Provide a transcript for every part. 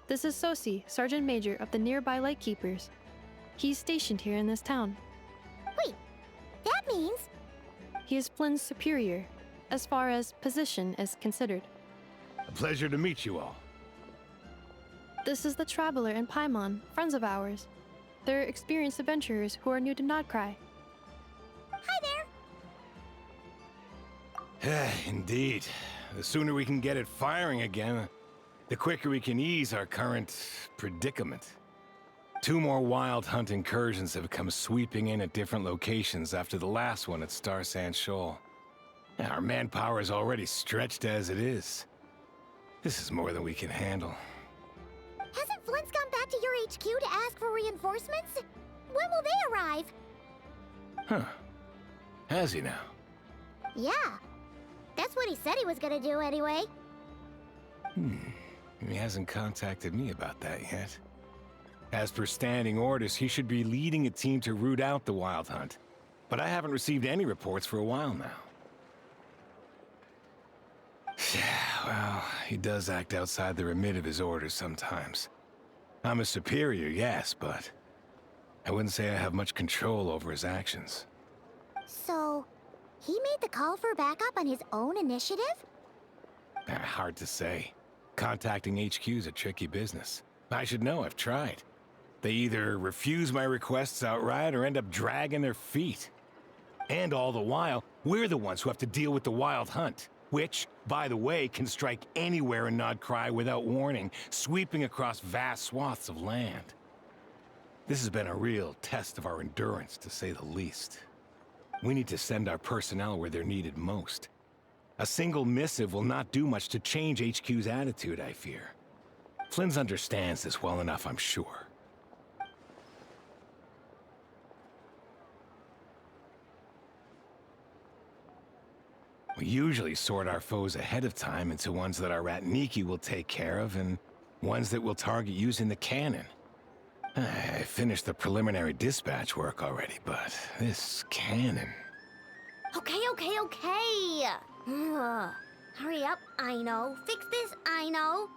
This is Sosi, Sergeant Major of the nearby Lightkeepers. He's stationed here in this town. Wait, that means... He is Flynn's superior, as far as position is considered. A pleasure to meet you all. This is the Traveler and Paimon, friends of ours. They're experienced adventurers who are new to Nodcry. Hi there! Indeed. The sooner we can get it firing again, the quicker we can ease our current predicament. 2 more wild hunt incursions have come sweeping in at different locations after the last one at Star Sand Shoal. Our manpower is already stretched as it is. This is more than we can handle. Hasn't Flint's gone back to your HQ to ask for reinforcements? When will they arrive? Huh. Has he now? Yeah. That's what he said he was gonna do anyway. He hasn't contacted me about that yet. As per standing orders, he should be leading a team to root out the wild hunt. But I haven't received any reports for a while now. Well, he does act outside the remit of his orders sometimes. I'm a superior, yes, but I wouldn't say I have much control over his actions. So, he made the call for backup on his own initiative? Hard to say. Contacting HQ is a tricky business. I should know, I've tried. They either refuse my requests outright or end up dragging their feet. And all the while, we're the ones who have to deal with the wild hunt, which, by the way, can strike anywhere in Nodcry without warning, sweeping across vast swaths of land. This has been a real test of our endurance, to say the least. We need to send our personnel where they're needed most. A single missive will not do much to change HQ's attitude, I fear. Flynn's understands this well enough, I'm sure. We usually sort our foes ahead of time into ones that our Ratniki will take care of and ones that we'll target using the cannon. I finished the preliminary dispatch work already, but this cannon... Okay. Hurry up, I know. Fix this, I know.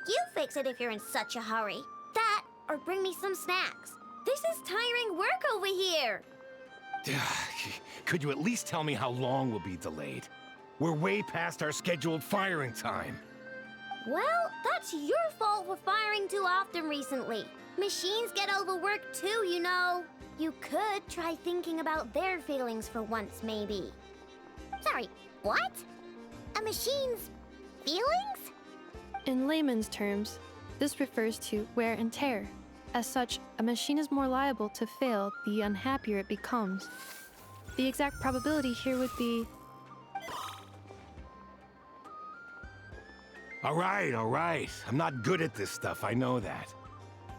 You fix it if you're in such a hurry. That, or bring me some snacks. This is tiring work over here. Could you at least tell me how long we'll be delayed? We're way past our scheduled firing time. Well, that's your fault for firing too often recently. Machines get overworked too, you know. You could try thinking about their feelings for once, maybe. Sorry, what? A machine's feelings? In layman's terms, this refers to wear and tear. As such, a machine is more liable to fail the unhappier it becomes. The exact probability here would be... All right. I'm not good at this stuff, I know that.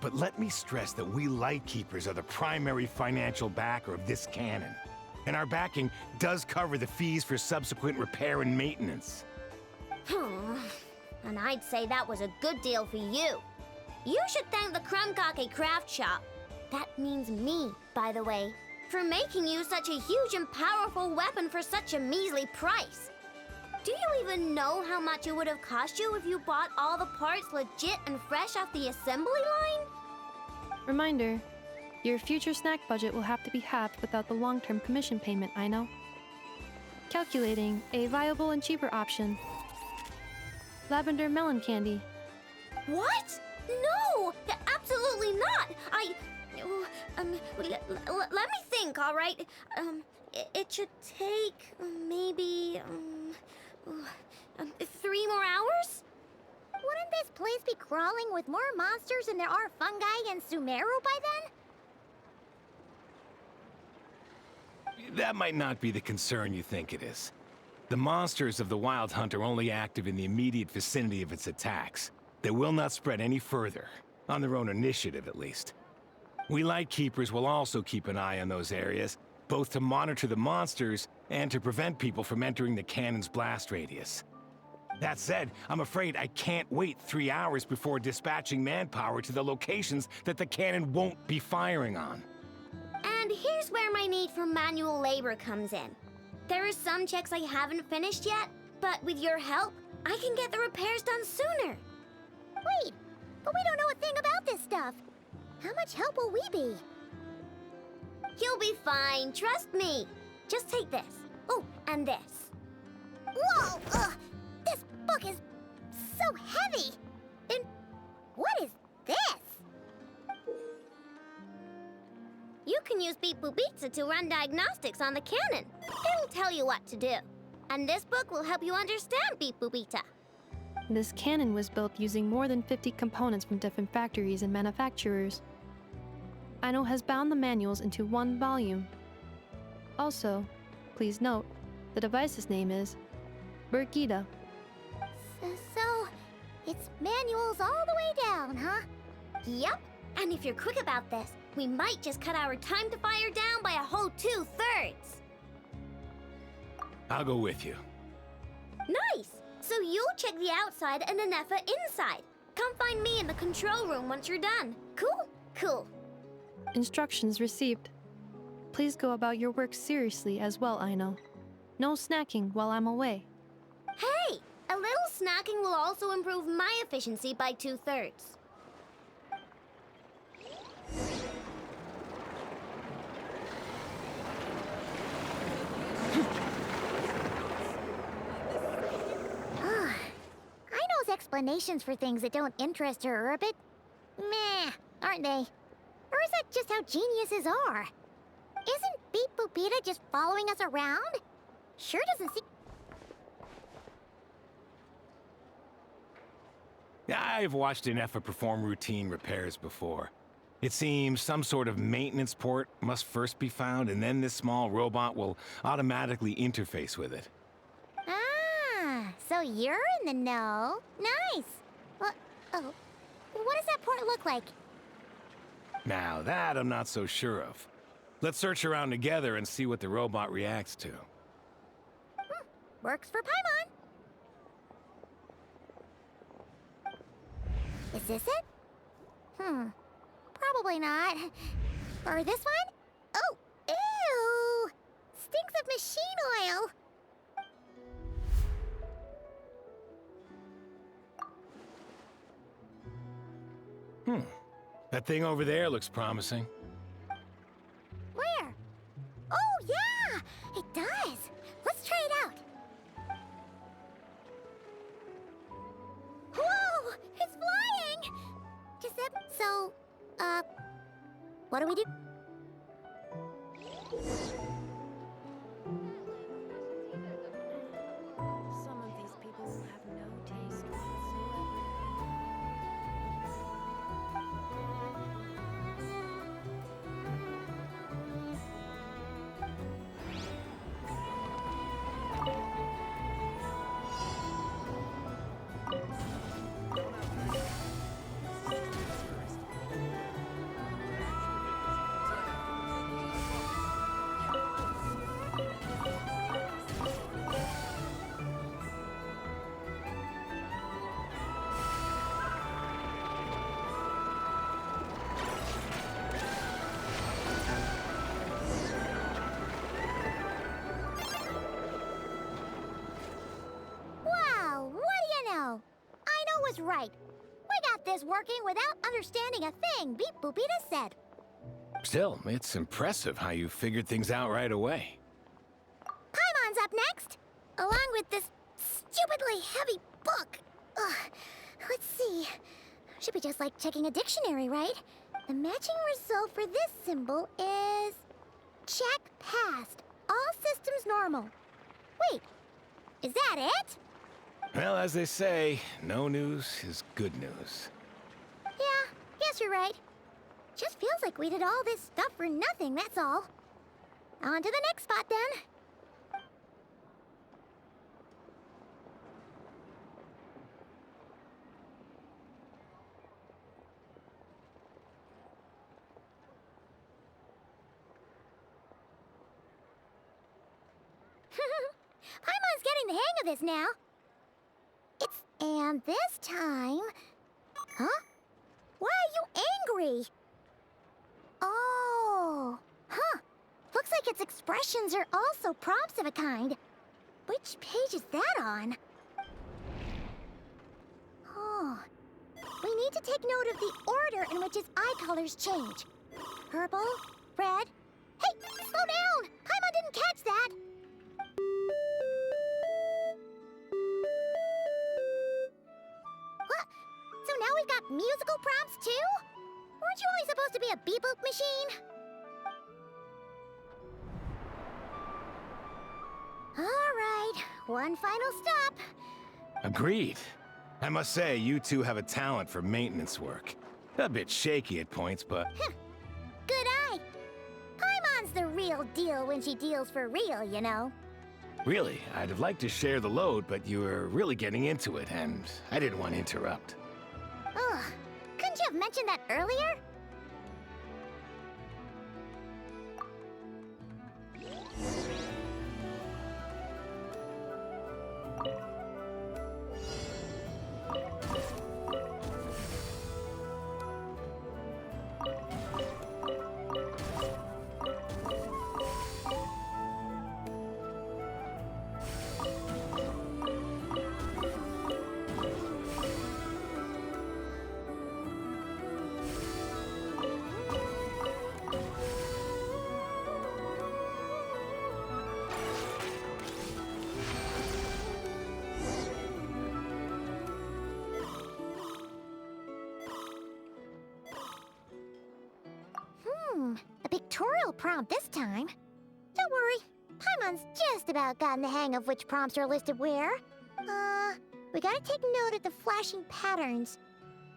But let me stress that we Lightkeepers are the primary financial backer of this cannon. And our backing does cover the fees for subsequent repair and maintenance. And I'd say that was a good deal for you. You should thank the Krumkake craft shop. That means me, by the way, for making you such a huge and powerful weapon for such a measly price. Do you even know how much it would have cost you if you bought all the parts legit and fresh off the assembly line? Reminder, your future snack budget will have to be halved without the long-term commission payment, I know. Calculating a viable and cheaper option. Lavender melon candy. What? No! Absolutely not! Let me think, all right? It should take maybe 3 more hours? Wouldn't this place be crawling with more monsters than there are fungi and Sumeru by then? That might not be the concern you think it is. The monsters of the Wild Hunt are only active in the immediate vicinity of its attacks. They will not spread any further, on their own initiative at least. We Lightkeepers will also keep an eye on those areas, both to monitor the monsters and to prevent people from entering the cannon's blast radius. That said, I'm afraid I can't wait 3 hours before dispatching manpower to the locations that the cannon won't be firing on. And here's where my need for manual labor comes in. There are some checks I haven't finished yet, but with your help, I can get the repairs done sooner. Wait, But we don't know a thing about this stuff. How much help will we be? You'll be fine, trust me. Just take this. Oh, and this. Whoa! This book is so heavy. And what is this? You can use Beep Boop Pizza to run diagnostics on the cannon. It'll tell you what to do. And this book will help you understand Beep Boop Pizza. This cannon was built using more than 50 components from different factories and manufacturers. Aino has bound the manuals into one volume. Also, please note, the device's name is Birgitta. So, it's manuals all the way down, huh? Yep. And if you're quick about this, we might just cut our time to fire down by a whole 2/3. I'll go with you. Nice! So you'll check the outside and Anefa inside. Come find me in the control room once you're done. Cool? Cool. Instructions received. Please go about your work seriously as well, Aino. No snacking while I'm away. Hey! A little snacking will also improve my efficiency by 2/3. Aino's explanations for things that don't interest her are a bit meh, aren't they? Or is that just how geniuses are? Isn't Beep Boopita just following us around? Sure doesn't seem... I've watched Anefa perform routine repairs before. It seems some sort of maintenance port must first be found, and then this small robot will automatically interface with it. Ah, so you're in the know. Nice. What does that port look like? Now that I'm not so sure of. Let's search around together and see what the robot reacts to. Works for Paimon. Is this it? Probably not. Or this one? Oh, ew! Stinks of machine oil. That thing over there looks promising. Where? Oh, yeah! It does. Let's try it out. Whoa! It's flying! Does that... So, what do we do? Some of these people will have no taste was right. We got this working without understanding a thing Beep Boopita said. Still, it's impressive how you figured things out right away. Paimon's up next, along with this stupidly heavy book. Ugh. Let's see. Should be just like checking a dictionary, right? The matching result for this symbol is... check passed. All systems normal. Wait, is that it? Well, as they say, no news is good news. Yeah, guess you're right. Just feels like we did all this stuff for nothing, that's all. On to the next spot, then. Paimon's getting the hang of this now. And this time... Huh? Why are you angry? Oh. Huh. Looks like its expressions are also prompts of a kind. Which page is that on? Oh. We need need to take note of the order in which his eye colors change. Purple, red. Hey, slow down! Paimon didn't catch that! What? So now we've got musical prompts too? Weren't you only supposed to be a beep-boop machine? All right, one final stop. Agreed. I must say, you two have a talent for maintenance work. A bit shaky at points, but... Good eye. Paimon's the real deal when she deals for real, you know. Really, I'd have liked to share the load, but you were really getting into it, and I didn't want to interrupt. Ugh, couldn't you have mentioned that earlier? A pictorial prompt this time. Don't worry, Paimon's just about gotten the hang of which prompts are listed where. We gotta take note of the flashing patterns.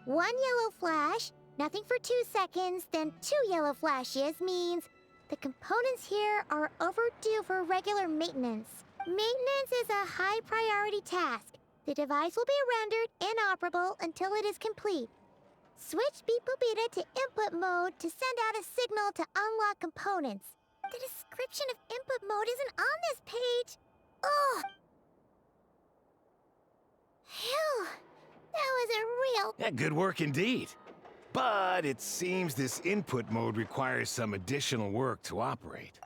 1 yellow flash, nothing for 2 seconds, then 2 yellow flashes means the components here are overdue for regular maintenance. Maintenance is a high priority task. The device will be rendered inoperable until it is complete. Switch Beep Boopita to input mode to send out a signal to unlock components. The description of input mode isn't on this page. Ugh! Phew! That was a real... Yeah, good work indeed. But it seems this input mode requires some additional work to operate.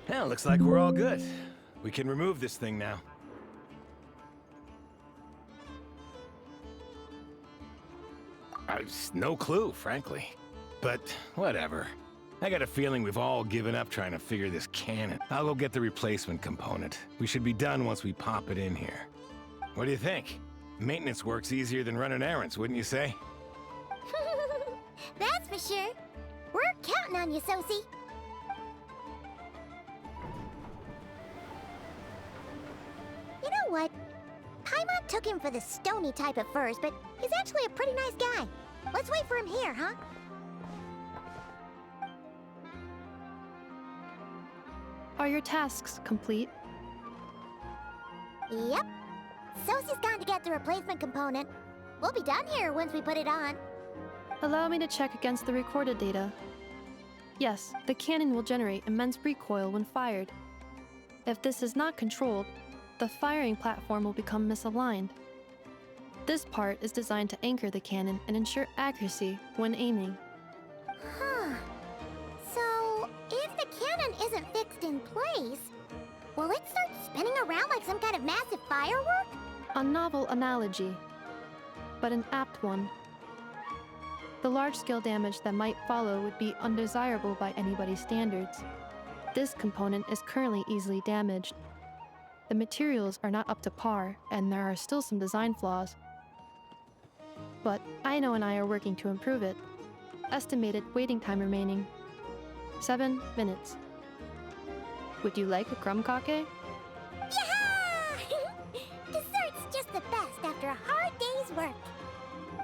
Well, looks like we're all good. We can remove this thing now. No clue, frankly. But whatever. I got a feeling we've all given up trying to figure this cannon. I'll go get the replacement component. We should be done once we pop it in here. What do you think? Maintenance work's easier than running errands, wouldn't you say? That's for sure. We're counting on you, Sosie. You know what? Paimon took him for the stony type at first, but he's actually a pretty nice guy. Let's wait for him here, huh? Are your tasks complete? Yep. Sosie's gone to get the replacement component. We'll be done here once we put it on. Allow me to check against the recorded data. Yes, the cannon will generate immense recoil when fired. If this is not controlled, the firing platform will become misaligned. This part is designed to anchor the cannon and ensure accuracy when aiming. Huh. So, if the cannon isn't fixed in place, will it start spinning around like some kind of massive firework? A novel analogy, but an apt one. The large-scale damage that might follow would be undesirable by anybody's standards. This component is currently easily damaged. The materials are not up to par, and there are still some design flaws. But Aino and I are working to improve it. Estimated waiting time remaining 7 minutes. Would you like a crumb cake? Yeah! Dessert's just the best after a hard day's work.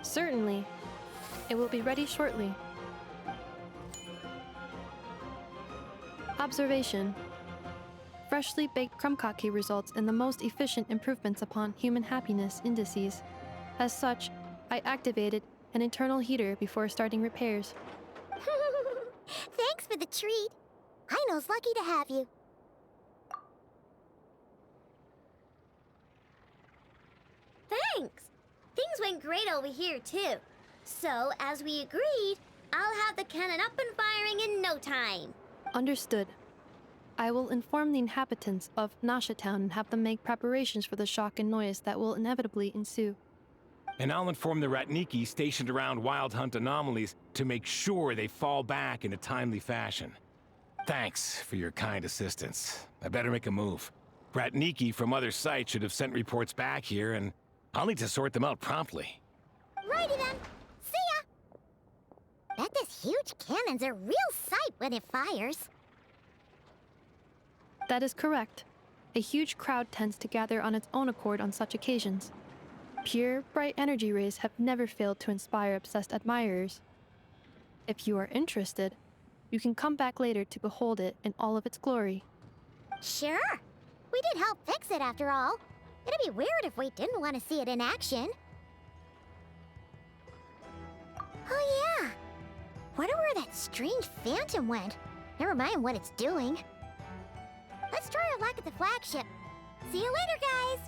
Certainly. It will be ready shortly. Observation. Freshly baked crumb cake results in the most efficient improvements upon human happiness indices. As such, I activated an internal heater before starting repairs. Thanks for the treat. Aino's lucky to have you. Thanks! Things went great over here, too. So, as we agreed, I'll have the cannon up and firing in no time. Understood. I will inform the inhabitants of Nasha Town and have them make preparations for the shock and noise that will inevitably ensue. And I'll inform the Ratniki stationed around Wild Hunt anomalies to make sure they fall back in a timely fashion. Thanks for your kind assistance. I better make a move. Ratniki from other sites should have sent reports back here, and I'll need to sort them out promptly. Righty then. See ya! Bet this huge cannon's a real sight when it fires. That is correct. A huge crowd tends to gather on its own accord on such occasions. Pure, bright energy rays have never failed to inspire obsessed admirers. If you are interested, you can come back later to behold it in all of its glory. Sure. We did help fix it after all. It'd be weird if we didn't want to see it in action. Oh yeah. Wonder where that strange phantom went. Never mind what it's doing. Let's try our luck at the flagship. See you later, guys!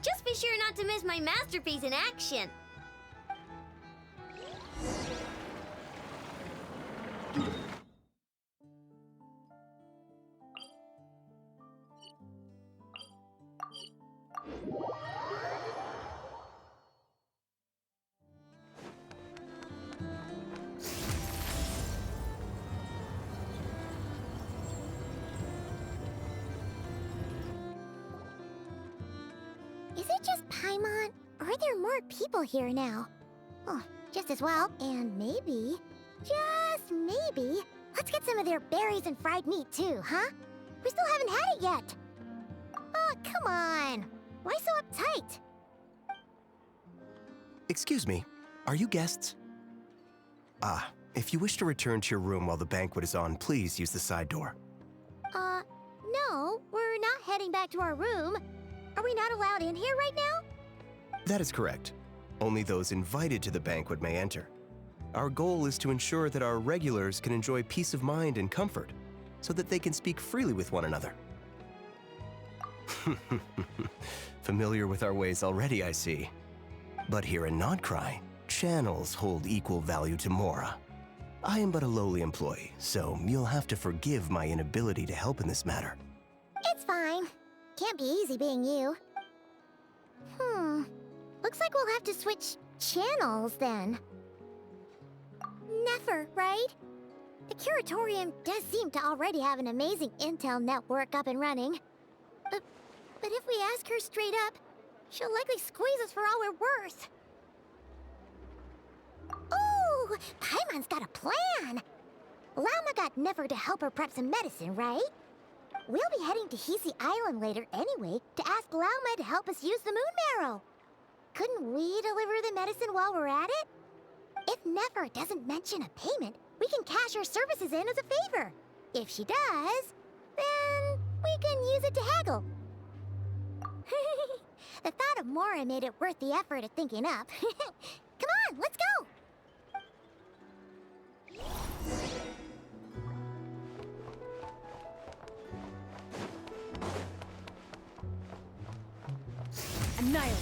Just be sure not to miss my masterpiece in action. Is it just Paimon? Or are there more people here now? Oh, just as well. And maybe, just maybe, let's get some of their berries and fried meat too, huh? We still haven't had it yet. Oh, come on. Why so uptight? Excuse me, are you guests? If you wish to return to your room while the banquet is on, please use the side door. No, we're not heading back to our room. Are we not allowed in here right now? That is correct. Only those invited to the banquet may enter. Our goal is to ensure that our regulars can enjoy peace of mind and comfort, so that they can speak freely with one another. Familiar with our ways already, I see. But here in Nodcry, channels hold equal value to Mora. I am but a lowly employee, so you'll have to forgive my inability to help in this matter. It's fine. Can't be easy being you. Looks like we'll have to switch channels then. Never, right? The Curatorium does seem to already have an amazing intel network up and running. But if we ask her straight up, she'll likely squeeze us for all we're worth. Ooh, Paimon's got a plan! Llama got Never to help her prep some medicine, right? We'll be heading to Hisi Island later anyway to ask Llama to help us use the moon marrow. Couldn't we deliver the medicine while we're at it? If Never doesn't mention a payment, we can cash her services in as a favor. If she does, then we can use it to haggle. The thought of Mora made it worth the effort of thinking up. Come on, let's go! Annihilate.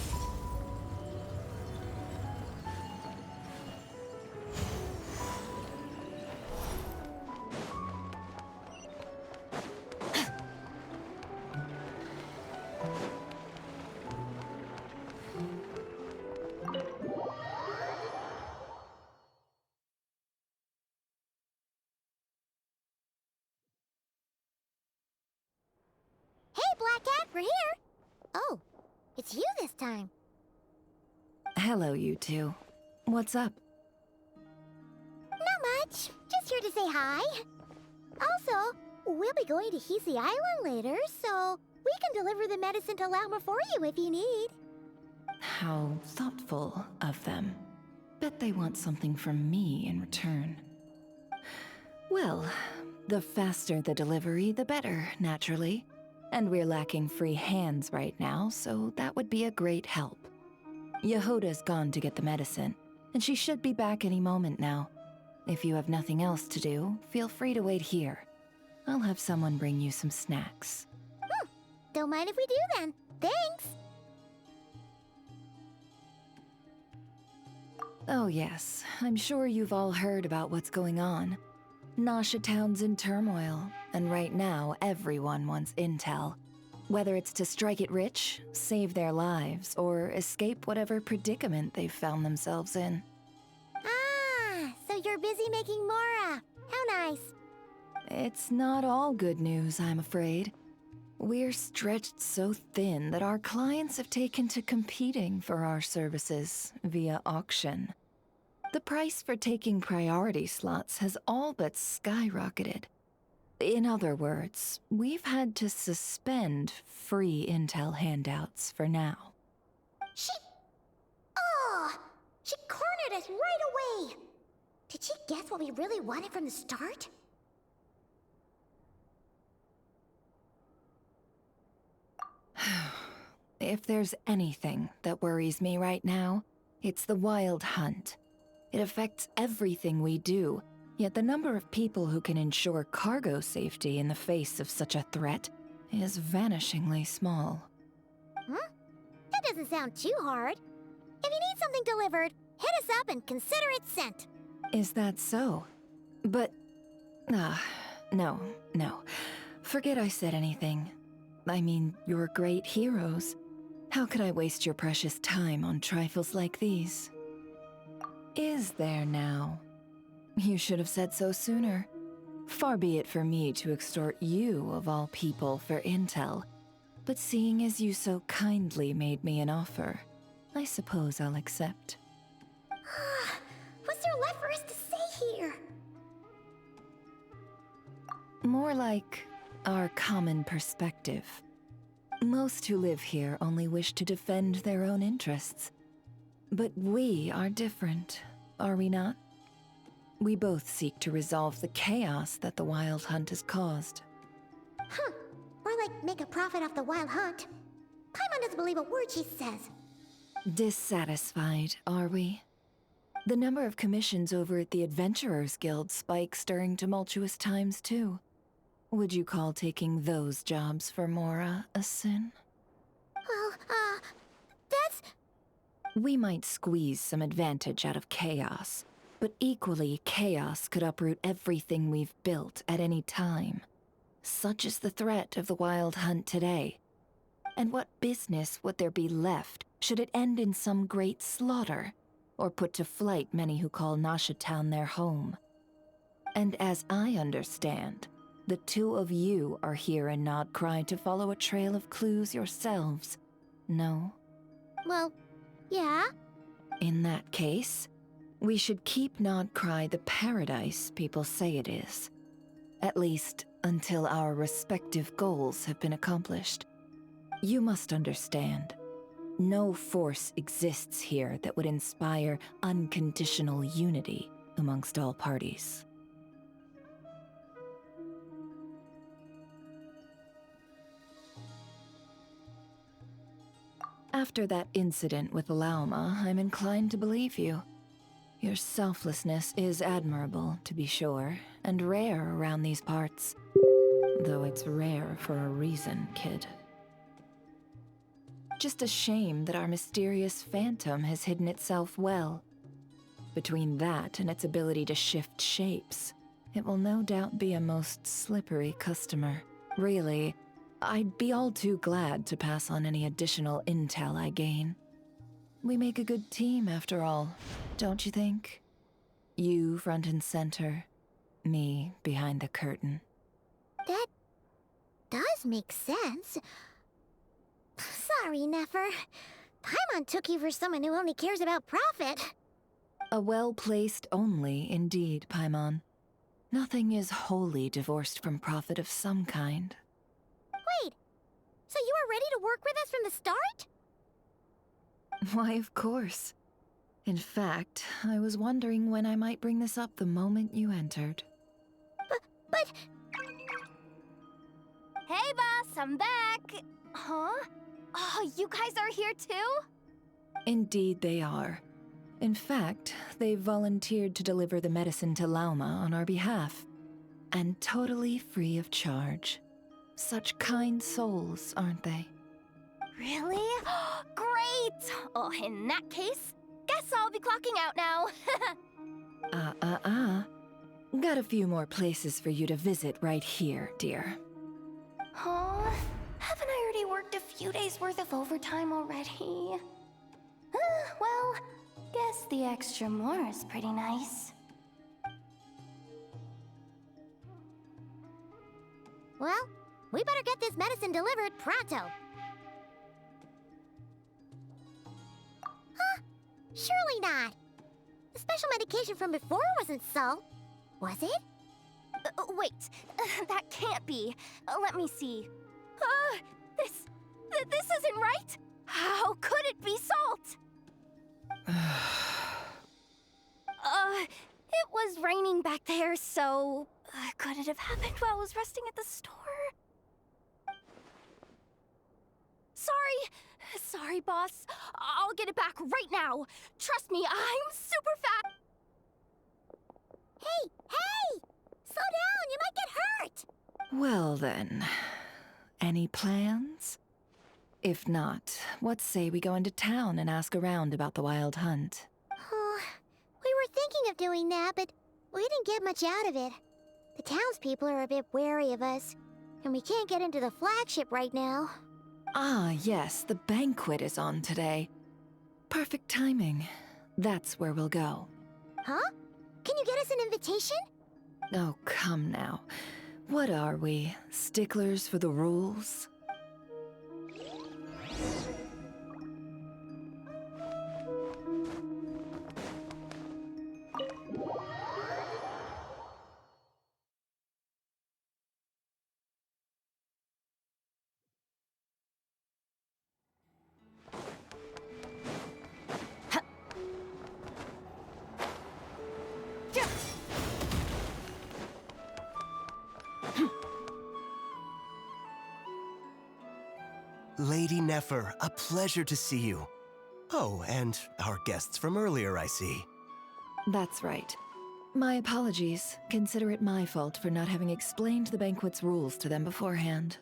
Hey, Black Cat, we're here! Oh, it's you this time. Hello, you two. What's up? Not much. Just here to say hi. Also, we'll be going to Hisi Island later, so we can deliver the medicine to Lauma for you if you need. How thoughtful of them. Bet they want something from me in return. Well, the faster the delivery, the better, naturally. And we're lacking free hands right now, so that would be a great help. Yehoda's gone to get the medicine, and she should be back any moment now. If you have nothing else to do, feel free to wait here. I'll have someone bring you some snacks. Don't mind if we do then. Thanks. Oh yes, I'm sure you've all heard about what's going on. Nasha Town's in turmoil, and right now everyone wants intel. Whether it's to strike it rich, save their lives, or escape whatever predicament they've found themselves in. Ah, so you're busy making Mora. How nice. It's not all good news, I'm afraid. We're stretched so thin that our clients have taken to competing for our services via auction. The price for taking priority slots has all but skyrocketed. In other words, we've had to suspend free intel handouts for now. She cornered us right away. Did she guess what we really wanted from the start? If there's anything that worries me right now, it's the Wild Hunt. It affects everything we do, yet the number of people who can ensure cargo safety in the face of such a threat is vanishingly small. That doesn't sound too hard. If you need something delivered, hit us up and consider it sent. Is that so? But... no. Forget I said anything. I mean, you're great heroes. How could I waste your precious time on trifles like these? Is there now? You should have said so sooner. Far be it for me to extort you, of all people, for intel. But seeing as you so kindly made me an offer, I suppose I'll accept. What's there left for us to say here? More like our common perspective. Most who live here only wish to defend their own interests. But we are different, are we not? We both seek to resolve the chaos that the Wild Hunt has caused. Or like make a profit off the Wild Hunt. Paimon doesn't believe a word she says. Dissatisfied, are we? The number of commissions over at the Adventurers Guild spikes during tumultuous times, too. Would you call taking those jobs for Mora a sin? Well, that's... We might squeeze some advantage out of chaos, but equally, chaos could uproot everything we've built at any time. Such is the threat of the Wild Hunt today. And what business would there be left should it end in some great slaughter, or put to flight many who call Nasha Town their home? And as I understand, the two of you are here in Nodcry to follow a trail of clues yourselves, no? Well, yeah. In that case, we should keep Nodcry the paradise people say it is. At least, until our respective goals have been accomplished. You must understand, no force exists here that would inspire unconditional unity amongst all parties. After that incident with Lauma, I'm inclined to believe you. Your selflessness is admirable, to be sure, and rare around these parts. Though it's rare for a reason, kid. Just a shame that our mysterious phantom has hidden itself well. Between that and its ability to shift shapes, it will no doubt be a most slippery customer. Really, I'd be all too glad to pass on any additional intel I gain. We make a good team, after all, don't you think? You front and center, me behind the curtain. That does make sense. Sorry, Nefer. Paimon took you for someone who only cares about profit. A well-placed only, indeed, Paimon. Nothing is wholly divorced from profit of some kind. Wait, so you were ready to work with us from the start? Why, of course. In fact, I was wondering when I might bring this up the moment you entered. But... Hey, boss, I'm back. Huh? Oh, you guys are here too? Indeed they are. In fact, they've volunteered to deliver the medicine to Lauma on our behalf. And totally free of charge. Such kind souls, aren't they? Really? Great! Oh, in that case, guess I'll be clocking out now. Got a few more places for you to visit right here, dear. Huh? Haven't I already worked a few days worth of overtime already? Well, guess the extra more is pretty nice. Well, we better get this medicine delivered pronto. Huh? Surely not. The special medication from before wasn't so. Was it? Wait, that can't be. Let me see. This isn't right. How could it be salt? It was raining back there, so could it have happened while I was resting at the store? Sorry, boss. I'll get it back right now. Trust me, I'm super fast. Hey! Slow down, you might get hurt! Well then, any plans? If not, what say we go into town and ask around about the Wild Hunt? We were thinking of doing that, but we didn't get much out of it. The townspeople are a bit wary of us, and we can't get into the flagship right now. Ah, yes, the banquet is on today. Perfect timing. That's where we'll go. Huh? Can you get us an invitation? Oh, come now. What are we, sticklers for the rules? Lady Nefer, a pleasure to see you. Oh, and our guests from earlier, I see. That's right. My apologies. Consider it my fault for not having explained the banquet's rules to them beforehand.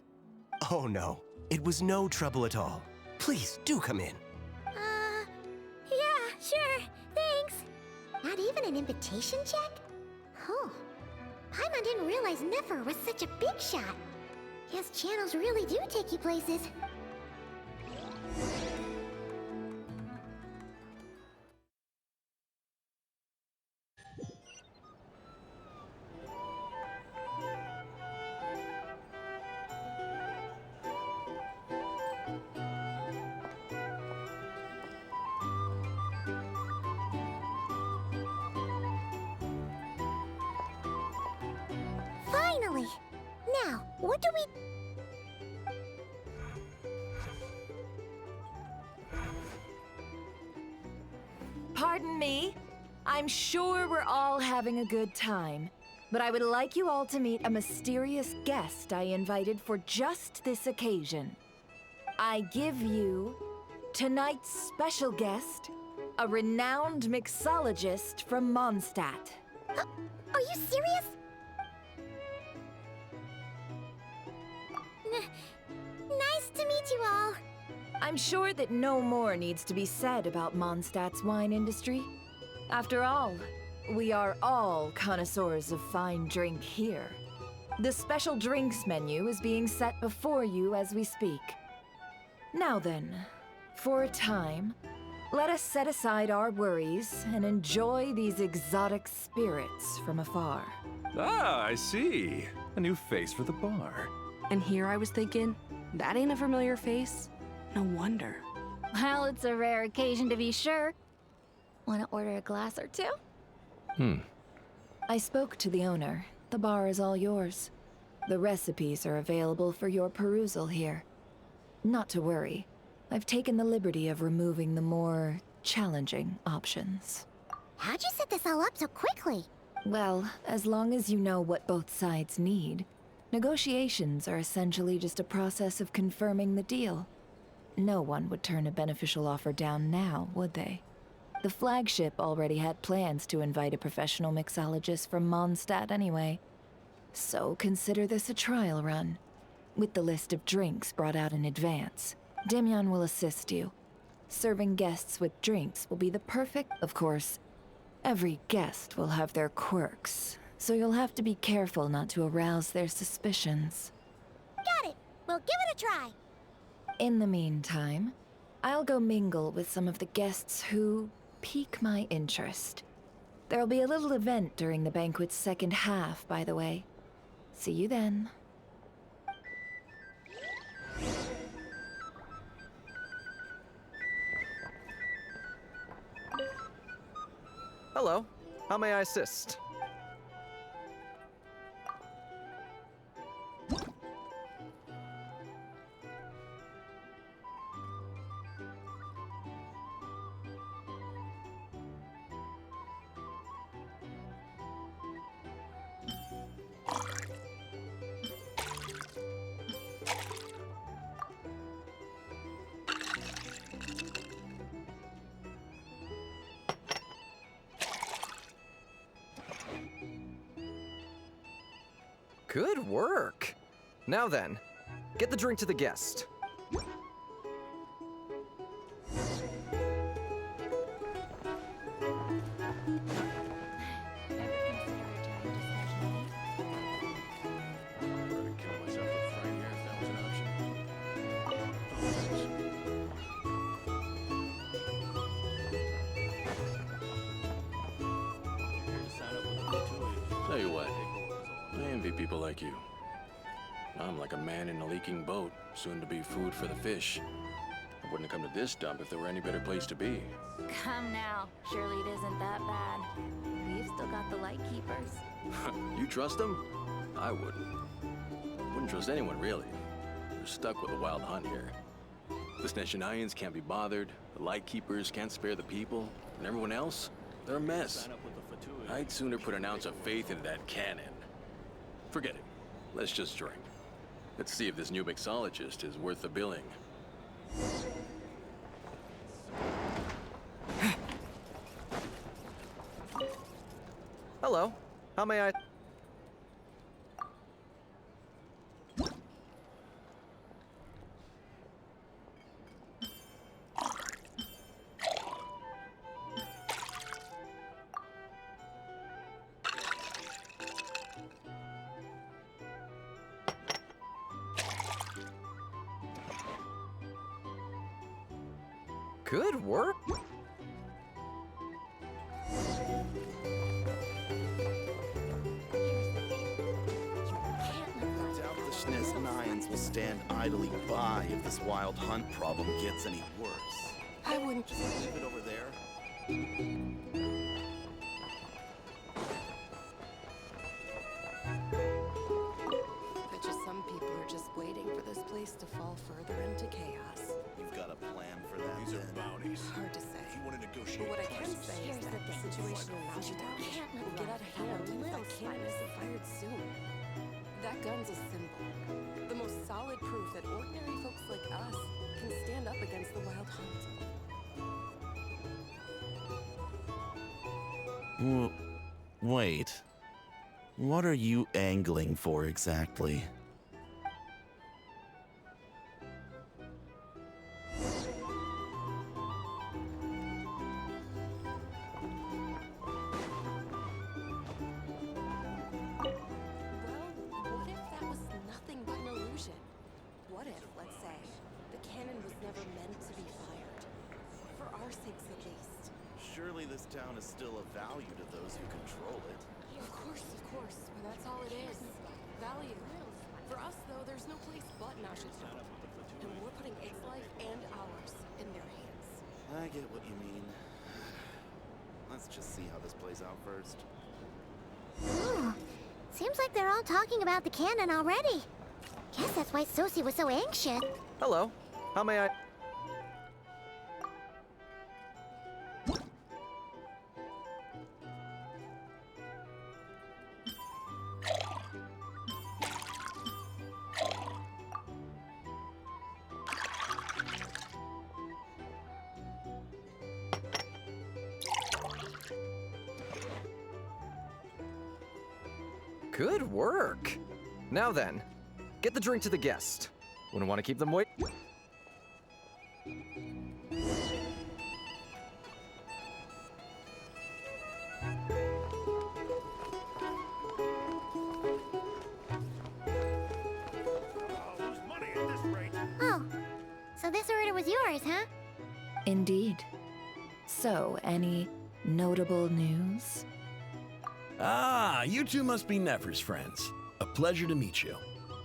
Oh no, it was no trouble at all. Please, do come in. Yeah, sure, thanks. Not even an invitation check? Oh, Paimon didn't realize Nefer was such a big shot. His channels really do take you places. Finally! Now, what do we... Pardon me. I'm sure we're all having a good time, but I would like you all to meet a mysterious guest I invited for just this occasion. I give you tonight's special guest, a renowned mixologist from Mondstadt. Are you serious? Nice to meet you all. I'm sure that no more needs to be said about Mondstadt's wine industry. After all, we are all connoisseurs of fine drink here. The special drinks menu is being set before you as we speak. Now then, for a time, let us set aside our worries and enjoy these exotic spirits from afar. Ah, I see. A new face for the bar. And here I was thinking, that ain't a familiar face. No wonder. Well, it's a rare occasion to be sure. Want to order a glass or two? I spoke to the owner. The bar is all yours. The recipes are available for your perusal here. Not to worry. I've taken the liberty of removing the more challenging options. How'd you set this all up so quickly? Well, as long as you know what both sides need, negotiations are essentially just a process of confirming the deal. No one would turn a beneficial offer down now, would they? The flagship already had plans to invite a professional mixologist from Mondstadt anyway. So consider this a trial run. With the list of drinks brought out in advance, Demyon will assist you. Serving guests with drinks will be the perfect... Of course, every guest will have their quirks, so you'll have to be careful not to arouse their suspicions. Got it. We'll give it a try. In the meantime, I'll go mingle with some of the guests who pique my interest. There'll be a little event during the banquet's second half, by the way. See you then. Hello. How may I assist? Good work. Now then, get the drink to the guest. Tell you what, I envy people like you. I'm like a man in a leaking boat, soon to be food for the fish. I wouldn't have come to this dump if there were any better place to be. Come now. Surely it isn't that bad. We've still got the light keepers. You trust them? I wouldn't. Wouldn't trust anyone, really. We're stuck with a wild hunt here. The Sneshanians can't be bothered, the light keepers can't spare the people, and everyone else, they're a mess. I'd sooner put an ounce of faith into that cannon. Forget it. Let's just drink. Let's see if this new mixologist is worth the billing. Hello. How may I... Good work. Doubt the Sneznians will stand idly by if this wild hunt problem gets any worse. I wouldn't. Just leave it over there. Bet you some people are just waiting for this place to fall further into chaos. You've got a plan for that. These are then? bounties. Hard to say. If you want to negotiate But what I can prices, say is that the situation in Lamplight will get out of hand if that cannon isn't fired soon. That gun's a symbol. The most solid proof that ordinary folks like us can stand up against the wild hunt. Wait. What are you angling for exactly? Well, what if that was nothing but an illusion? What if, let's say, the cannon was never meant to be fired? For our sakes, at least. Surely this town is still of value to those who control it. Of course, but that's all it is. Value. For us, though, there's no place but Nashito. And we're putting its life and ours in their hands. I get what you mean. Let's just see how this plays out first. Ooh, seems like they're all talking about the cannon already. Guess that's why Sosie was so anxious. Hello. How may I... Good work. Now then, get the drink to the guest. Wouldn't want to keep them wait. Oh, so this order was yours, huh? Indeed. So, any notable news? Ah, you two must be Nefer's friends. A pleasure to meet you.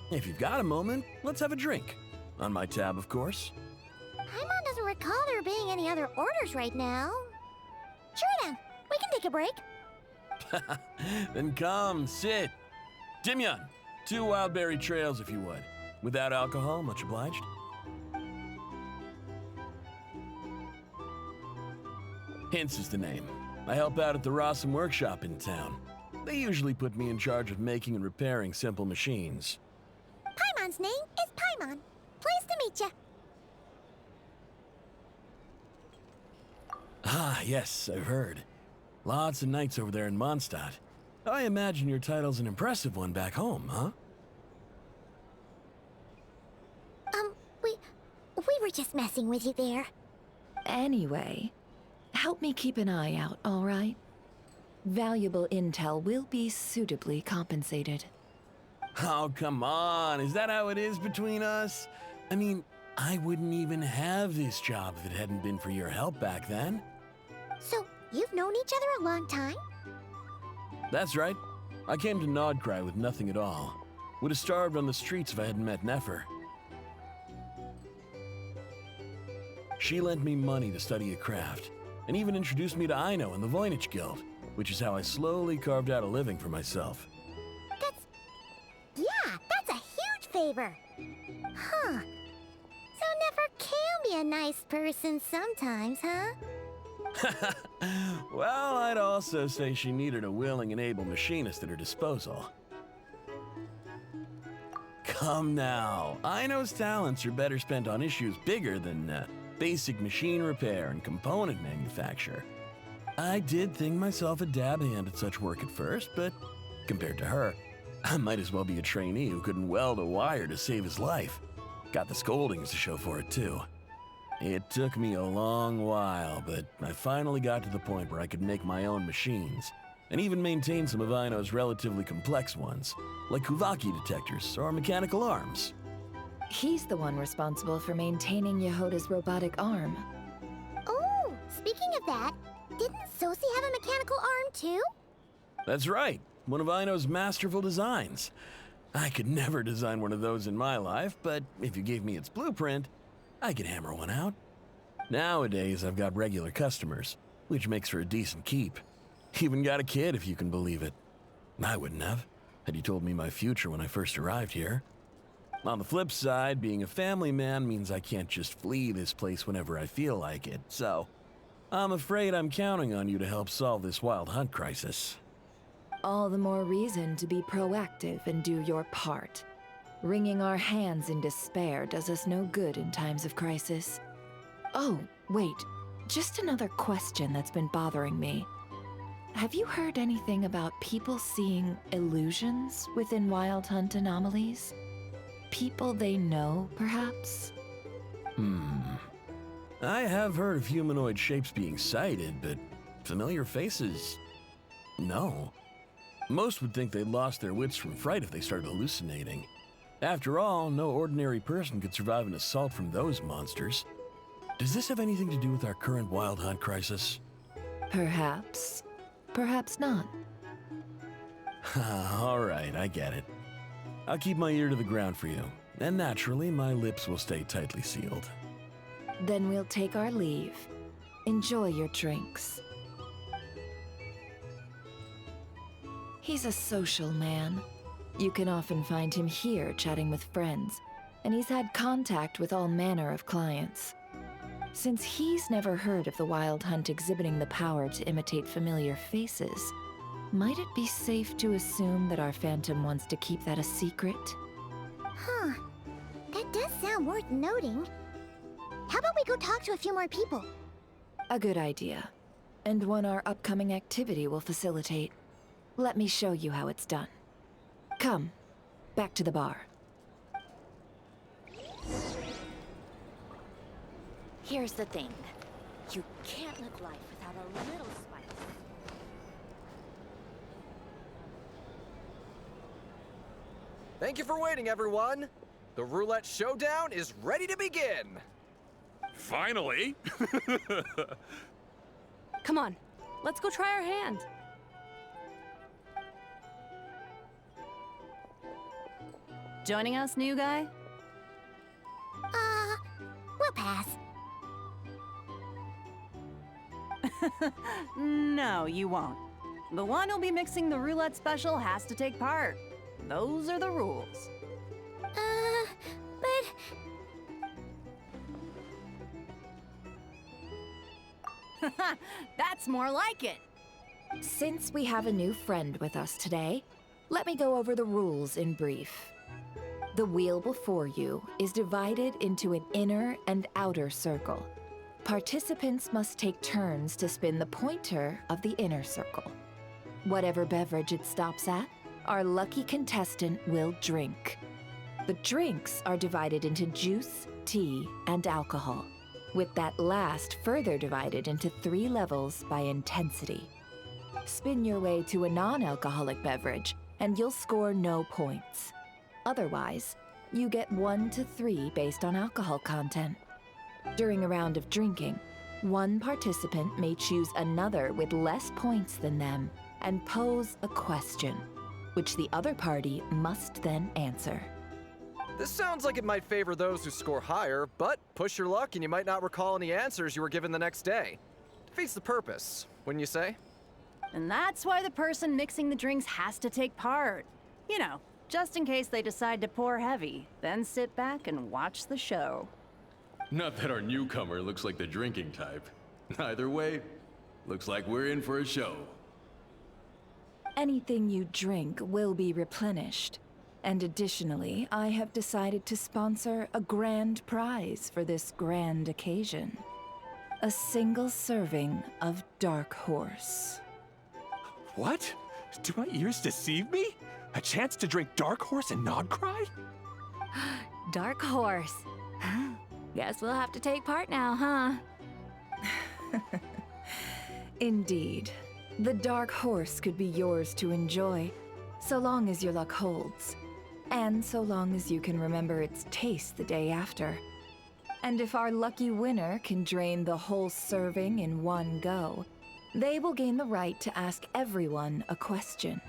If you've got a moment, let's have a drink. On my tab, of course. Paimon doesn't recall there being any other orders right now. Sure then, we can take a break. Then come, sit. Dimyon, 2 wildberry trails if you would. Without alcohol, much obliged. Hints is the name. I help out at the Rossum workshop in town. They usually put me in charge of making and repairing simple machines. Paimon's name is Paimon. Pleased to meet ya. Ah, yes, I've heard. Lots of knights over there in Mondstadt. I imagine your title's an impressive one back home, huh? We were just messing with you there. Anyway, help me keep an eye out, all right? Valuable intel will be suitably compensated. Oh, come on. Is that how it is between us? I mean, I wouldn't even have this job if it hadn't been for your help back then. So, you've known each other a long time? That's right. I came to Nodcry with nothing at all. Would have starved on the streets if I hadn't met Nefer. She lent me money to study a craft, and even introduced me to Aino and the Voynich Guild, which is how I slowly carved out a living for myself. That's a huge favor. Huh. So Nefer can be a nice person sometimes, huh? Well, I'd also say she needed a willing and able machinist at her disposal. Come now, Aino's talents are better spent on issues bigger than basic machine repair and component manufacture. I did think myself a dab hand at such work at first, but compared to her, I might as well be a trainee who couldn't weld a wire to save his life. Got the scoldings to show for it, too. It took me a long while, but I finally got to the point where I could make my own machines, and even maintain some of Aino's relatively complex ones, like Kuvaki detectors or mechanical arms. He's the one responsible for maintaining Yehoda's robotic arm. Oh, speaking of that, didn't Sosie have a mechanical arm too? That's right, one of Aino's masterful designs. I could never design one of those in my life, but if you gave me its blueprint, I could hammer one out. Nowadays, I've got regular customers, which makes for a decent keep. Even got a kid, if you can believe it. I wouldn't have, had you told me my future when I first arrived here. On the flip side, being a family man means I can't just flee this place whenever I feel like it, so I'm afraid I'm counting on you to help solve this wild hunt crisis. All the more reason to be proactive and do your part. Wringing our hands in despair does us no good in times of crisis. Oh, wait. Just another question that's been bothering me. Have you heard anything about people seeing illusions within Wild Hunt anomalies? People they know, perhaps? I have heard of humanoid shapes being sighted, but familiar faces? No. Most would think they'd lost their wits from fright if they started hallucinating. After all, no ordinary person could survive an assault from those monsters. Does this have anything to do with our current Wild Hunt crisis? Perhaps. Perhaps not. All right, I get it. I'll keep my ear to the ground for you, and naturally, my lips will stay tightly sealed. Then we'll take our leave. Enjoy your drinks. He's a social man. You can often find him here chatting with friends, and he's had contact with all manner of clients. Since he's never heard of the Wild Hunt exhibiting the power to imitate familiar faces, might it be safe to assume that our Phantom wants to keep that a secret? Huh. That does sound worth noting. How about we go talk to a few more people? A good idea, and one our upcoming activity will facilitate. Let me show you how it's done. Come, back to the bar. Here's the thing. You can't live life without a little spice. Thank you for waiting, everyone. The roulette showdown is ready to begin. Finally! Come on, let's go try our hand. Joining us, new guy? We'll pass. No, you won't. The one who'll be mixing the roulette special has to take part. Those are the rules. But... That's more like it. Since we have a new friend with us today, let me go over the rules in brief. The wheel before you is divided into an inner and outer circle. Participants must take turns to spin the pointer of the inner circle. Whatever beverage it stops at, our lucky contestant will drink. The drinks are divided into juice, tea, and alcohol, with that last further divided into 3 levels by intensity. Spin your way to a non-alcoholic beverage, and you'll score no points. Otherwise, you get 1 to 3 based on alcohol content. During a round of drinking, one participant may choose another with less points than them and pose a question, which the other party must then answer. This sounds like it might favor those who score higher, but push your luck and you might not recall any answers you were given the next day. Defeats the purpose, wouldn't you say? And that's why the person mixing the drinks has to take part. You know, just in case they decide to pour heavy, then sit back and watch the show. Not that our newcomer looks like the drinking type. Either way, looks like we're in for a show. Anything you drink will be replenished. And additionally, I have decided to sponsor a grand prize for this grand occasion. A single serving of Dark Horse. What? Do my ears deceive me? A chance to drink Dark Horse and not cry? Dark Horse. Guess we'll have to take part now, huh? Indeed. The Dark Horse could be yours to enjoy, so long as your luck holds. And so long as you can remember its taste the day after. And if our lucky winner can drain the whole serving in one go, they will gain the right to ask everyone a question,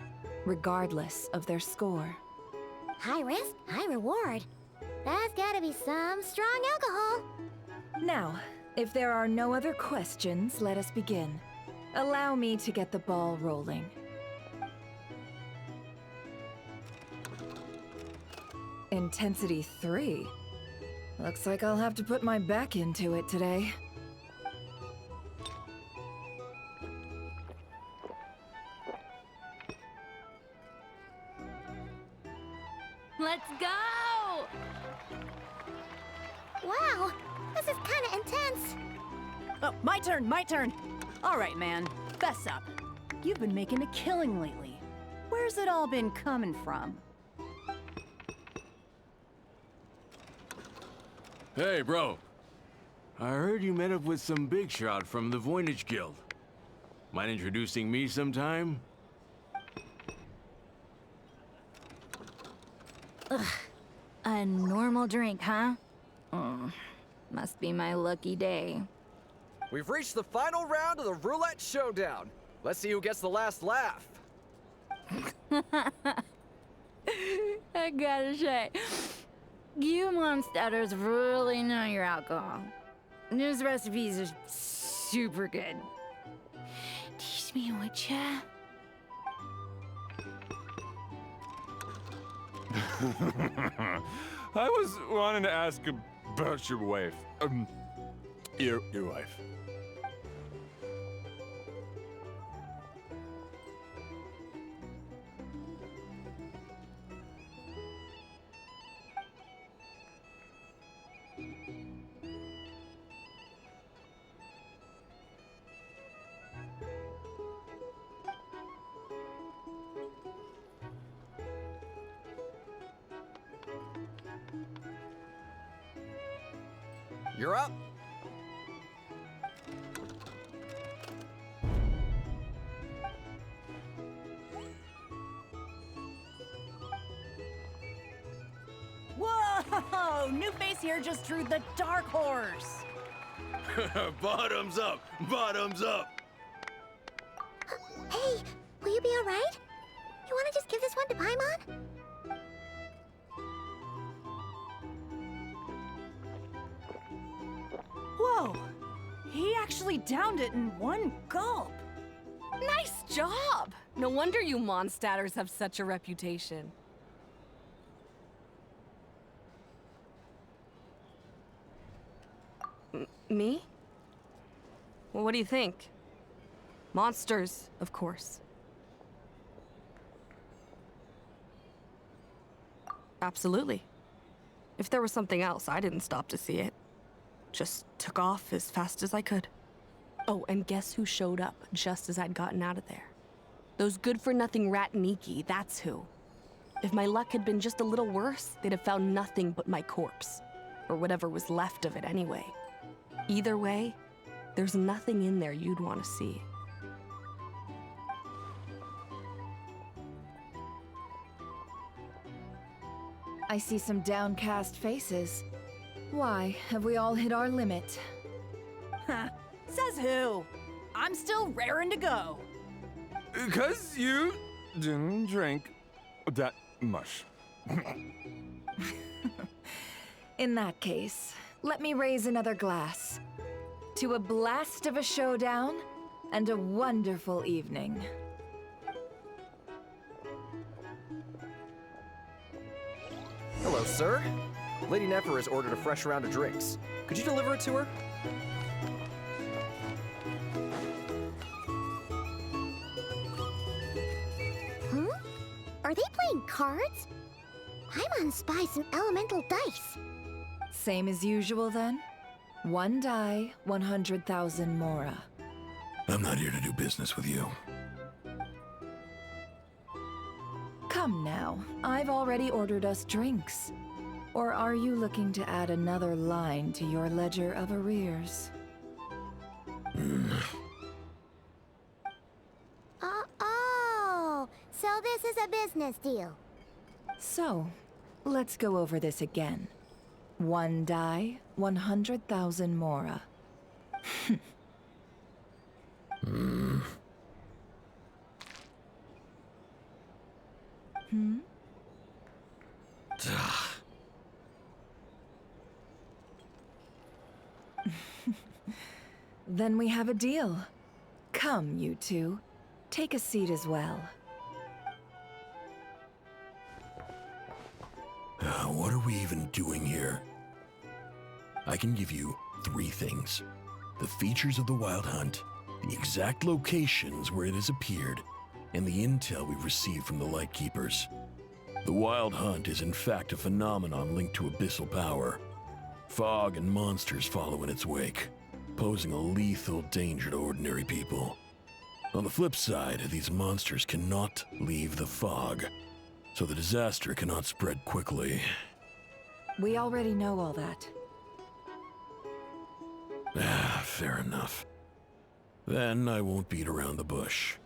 regardless of their score. High risk, high reward. That's gotta be some strong alcohol. Now, if there are no other questions, let us begin. Allow me to get the ball rolling. Intensity 3. Looks like I'll have to put my back into it today. Let's go! Wow, this is kinda intense. Oh, my turn, my turn. All right, man, fess up. You've been making a killing lately. Where's it all been coming from? Hey, bro. I heard you met up with some big shot from the Voynich Guild. Mind introducing me sometime? Ugh. A normal drink, huh? Must be my lucky day. We've reached the final round of the roulette showdown. Let's see who gets the last laugh. I gotta say, you monsters really know your alcohol. These recipes are super good. Teach me, would ya? I was wanting to ask about your wife. Your wife. You're up. Whoa! New face here just drew the dark horse. Bottoms up! Bottoms up! Hey, will you be alright? You wanna just give this one to Paimon? Whoa! He actually downed it in one gulp. Nice job! No wonder you Mondstadters have such a reputation. Me? Well, what do you think? Monsters, of course. Absolutely. If there was something else, I didn't stop to see it. Just took off as fast as I could. Oh, and guess who showed up just as I'd gotten out of there? Those good-for-nothing rat Niki, that's who. If my luck had been just a little worse, they'd have found nothing but my corpse. Or whatever was left of it anyway. Either way, there's nothing in there you'd want to see. I see some downcast faces. Why, have we all hit our limit? Huh. Says who? I'm still raring to go. 'Cause you didn't drink that much. In that case, let me raise another glass. To a blast of a showdown and a wonderful evening. Hello, sir. Lady Nefer has ordered a fresh round of drinks. Could you deliver it to her? Are they playing cards? Paimon spies some elemental dice. Same as usual then? One die, 100,000 mora. I'm not here to do business with you. Come now, I've already ordered us drinks. Or are you looking to add another line to your ledger of arrears? Oh, so this is a business deal. So, let's go over this again. One die, 100,000 mora. Then we have a deal. Come, you two. Take a seat as well. What are we even doing here? I can give you 3 things. The features of the Wild Hunt, the exact locations where it has appeared, and the intel we've received from the Lightkeepers. The Wild Hunt is in fact a phenomenon linked to abyssal power. Fog and monsters follow in its wake, posing a lethal danger to ordinary people. On the flip side, these monsters cannot leave the fog, so the disaster cannot spread quickly. We already know all that. Fair enough. Then I won't beat around the bush.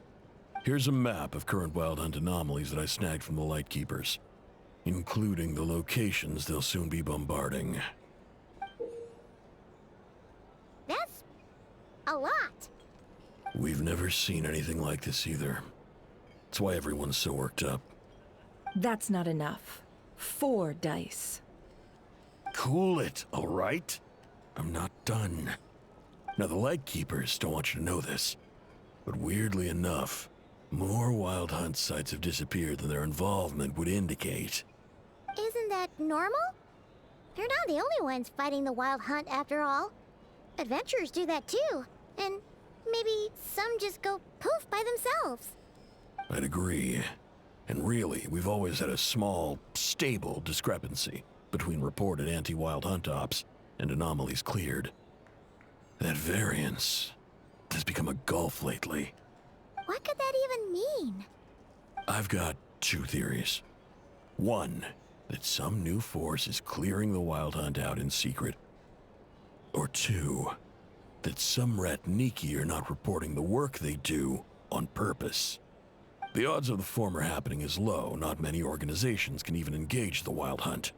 Here's a map of current Wild Hunt anomalies that I snagged from the Lightkeepers, including the locations they'll soon be bombarding. That's a lot. We've never seen anything like this either. That's why everyone's so worked up. That's not enough. 4 dice. Cool it, all right? I'm not done. Now, the Lightkeepers don't want you to know this, but weirdly enough, more Wild Hunt sites have disappeared than their involvement would indicate. Isn't that normal? They're not the only ones fighting the wild hunt after all. Adventurers do that too. And maybe some just go poof by themselves. I'd agree. And really, we've always had a small, stable discrepancy between reported anti-wild hunt ops and anomalies cleared. That variance has become a gulf lately. What could that even mean? I've got two theories. One, that some new force is clearing the wild hunt out in secret. Or two, that some Ratniki are not reporting the work they do on purpose. The odds of the former happening is low. Not many organizations can even engage the wild hunt.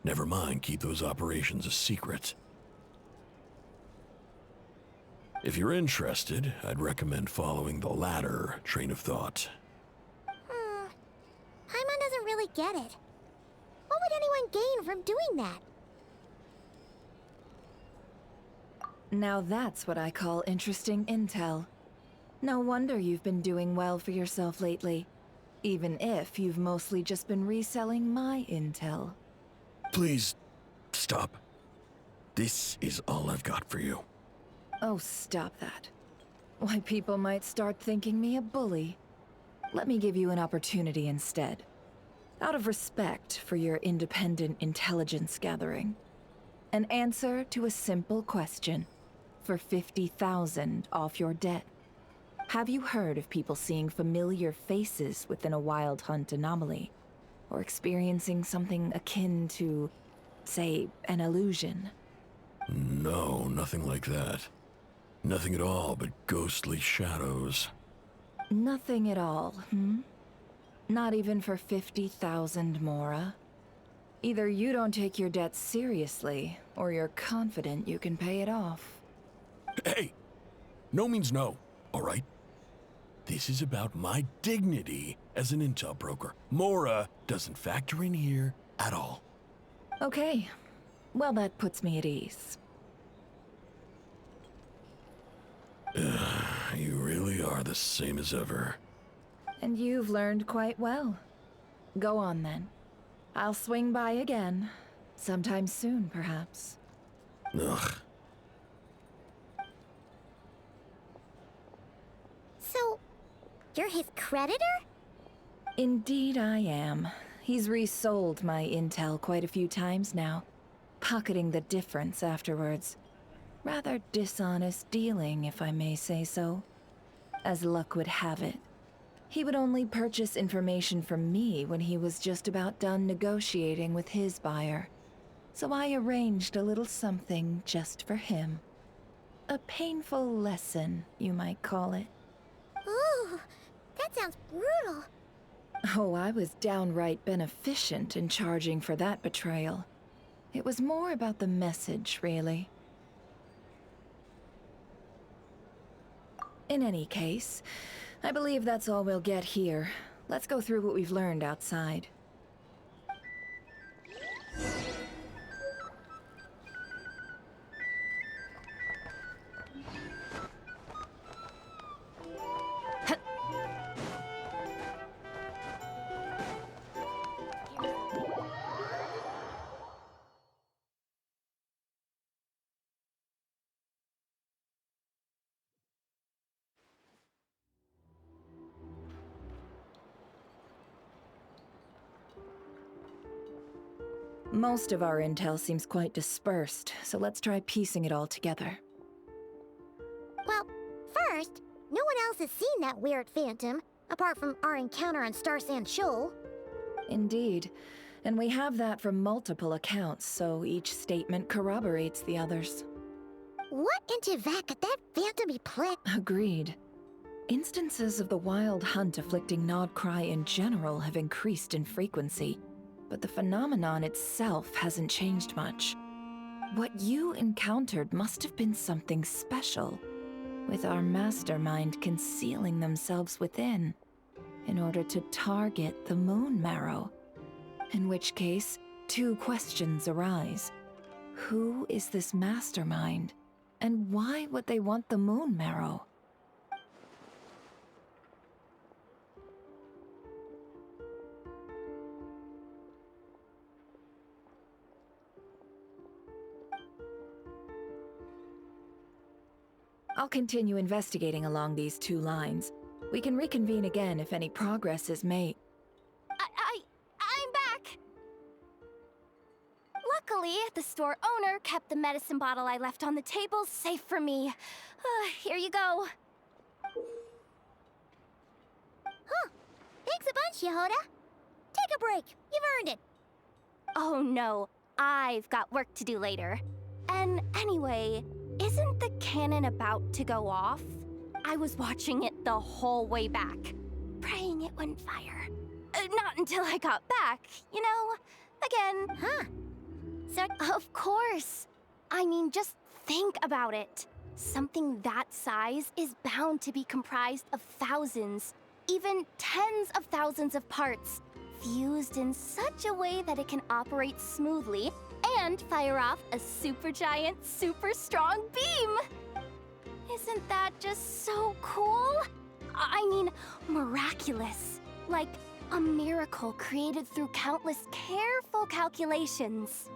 Never mind keep those operations a secret. If you're interested, I'd recommend following the latter train of thought. Paimon doesn't really get it. What would anyone gain from doing that? Now that's what I call interesting intel. No wonder you've been doing well for yourself lately. Even if you've mostly just been reselling my intel. Please, stop. This is all I've got for you. Oh, stop that. Why, people might start thinking me a bully. Let me give you an opportunity instead. Out of respect for your independent intelligence gathering. An answer to a simple question for 50,000 off your debt. Have you heard of people seeing familiar faces within a wild hunt anomaly? Or experiencing something akin to, say, an illusion? No, nothing like that. Nothing at all but ghostly shadows. Nothing at all, Not even for 50,000 Mora? Either you don't take your debt seriously, or you're confident you can pay it off. Hey! No means no, all right? This is about my dignity as an intel broker. Mora doesn't factor in here at all. Okay. Well, that puts me at ease. You really are the same as ever. And you've learned quite well. Go on, then. I'll swing by again. Sometime soon, perhaps. Ugh. So, you're his creditor? Indeed I am. He's resold my intel quite a few times now, pocketing the difference afterwards. Rather dishonest dealing, if I may say so. As luck would have it, he would only purchase information from me when he was just about done negotiating with his buyer. So I arranged a little something just for him. A painful lesson, you might call it. Ooh, that sounds brutal. Oh, I was downright beneficent in charging for that betrayal. It was more about the message, really. In any case, I believe that's all we'll get here. Let's go through what we've learned outside. Most of our intel seems quite dispersed, so let's try piecing it all together. Well, first, no one else has seen that weird phantom, apart from our encounter on Star Sand Shoal. Indeed. And we have that from multiple accounts, so each statement corroborates the others. What in Teyvat could that phantom be Agreed. Instances of the wild hunt afflicting Nodcry in general have increased in frequency, but the phenomenon itself hasn't changed much. What you encountered must have been something special, with our mastermind concealing themselves within, in order to target the Moon Marrow. In which case, two questions arise. Who is this mastermind, and why would they want the Moon Marrow? I'll continue investigating along these two lines. We can reconvene again if any progress is made. I'm back! Luckily, the store owner kept the medicine bottle I left on the table safe for me. Here you go. Huh. Thanks a bunch, Yehoda. Take a break. You've earned it. Oh no, I've got work to do later. And anyway, isn't the cannon about to go off? I was watching it the whole way back, praying it wouldn't fire. Not until I got back, you know? Again. Huh. So, Of course. I mean, just think about it. Something that size is bound to be comprised of thousands, even tens of thousands of parts, fused in such a way that it can operate smoothly and fire off a supergiant, super strong beam! Isn't that just so cool? I mean, miraculous. Like a miracle created through countless careful calculations.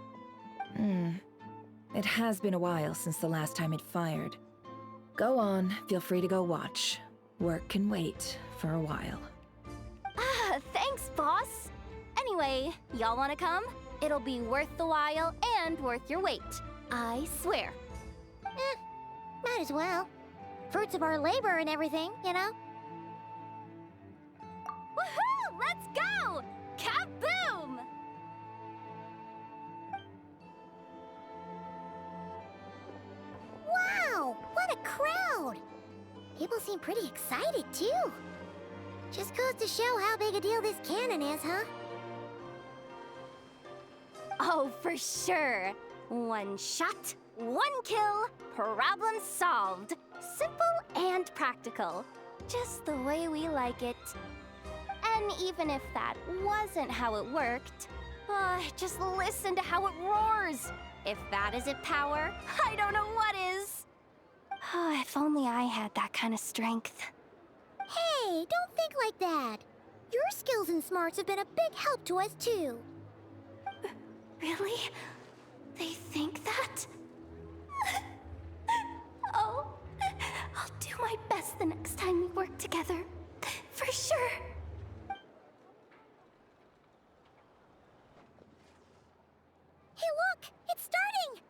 It has been a while since the last time it fired. Go on, feel free to go watch. Work can wait for a while. Thanks, boss. Anyway, y'all wanna come? It'll be worth the while and worth your wait. I swear. might as well. Fruits of our labor and everything, you know? Woohoo! Let's go! Kaboom! Wow! What a crowd! People seem pretty excited, too. Just goes to show how big a deal this cannon is, huh? Oh, for sure. One shot, one kill, problem solved. Simple and practical. Just the way we like it. And even if that wasn't how it worked, just listen to how it roars. If that isn't power, I don't know what is. If only I had that kind of strength. Hey, don't think like that. Your skills and smarts have been a big help to us, too. Really? They think that? Oh, I'll do my best the next time we work together. For sure. Hey, look! It's starting!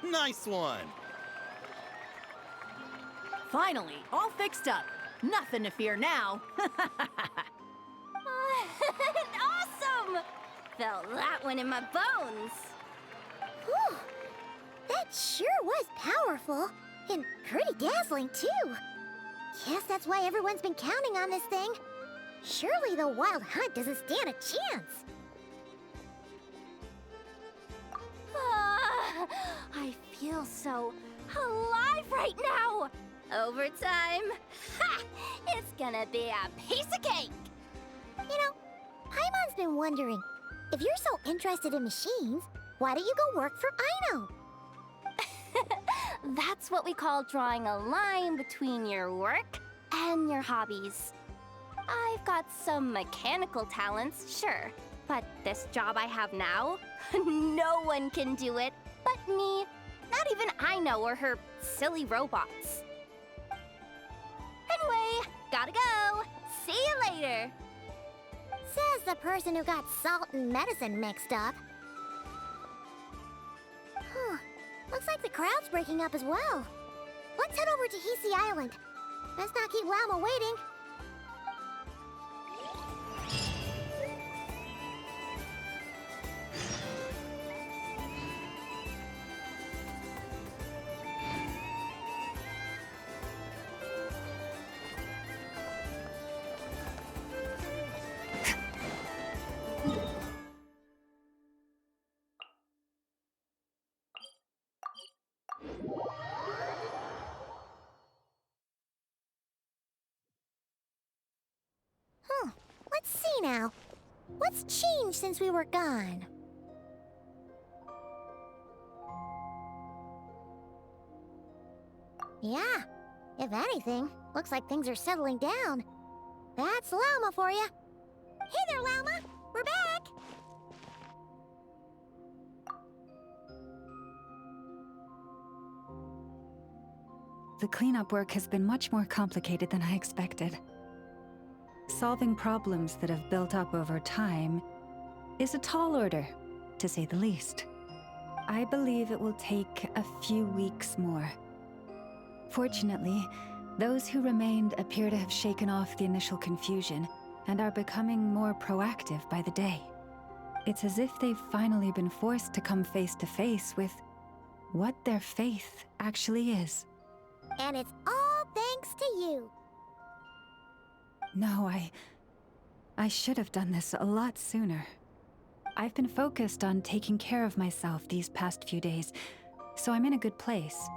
Nice one! Finally, all fixed up. Nothing to fear now. Awesome! Felt that one in my bones. Whew! That sure was powerful. And pretty dazzling, too. Guess that's why everyone's been counting on this thing. Surely the Wild Hunt doesn't stand a chance. I feel so alive right now! Overtime? Ha! It's gonna be a piece of cake! You know, Paimon's been wondering, if you're so interested in machines, why don't you go work for Aino? That's what we call drawing a line between your work and your hobbies. I've got some mechanical talents, sure, but this job I have now, no one can do it but me. Not even Aino or her silly robots. Anyway, gotta go. See you later. Says the person who got salt and medicine mixed up. Looks like the crowd's breaking up as well. Let's head over to Hisi Island. Best not keep Lama waiting. now. What's changed since we were gone? Yeah, if anything, looks like things are settling down. That's Llama for you. Hey there, Llama! We're back! The cleanup work has been much more complicated than I expected. Solving problems that have built up over time is a tall order, to say the least. I believe it will take a few weeks more. Fortunately, those who remained appear to have shaken off the initial confusion and are becoming more proactive by the day. It's as if they've finally been forced to come face to face with what their faith actually is. And it's all thanks to you. No, I should have done this a lot sooner. I've been focused on taking care of myself these past few days, so I'm in a good place.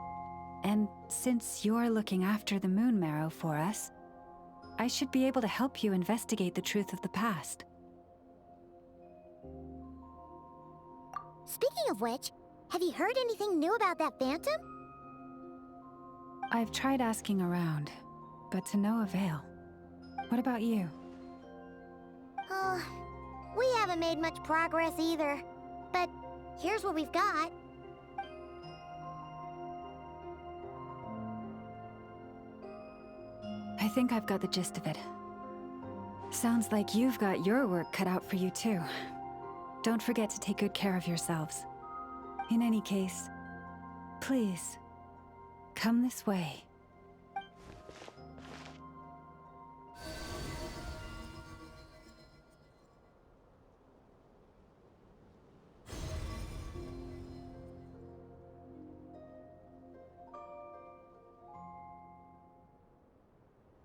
And since you're looking after the Moon Marrow for us, I should be able to help you investigate the truth of the past. Speaking of which, have you heard anything new about that phantom? I've tried asking around, but to no avail. What about you? We haven't made much progress either. But here's what we've got. I think I've got the gist of it. Sounds like you've got your work cut out for you too. Don't forget to take good care of yourselves. In any case, please, come this way.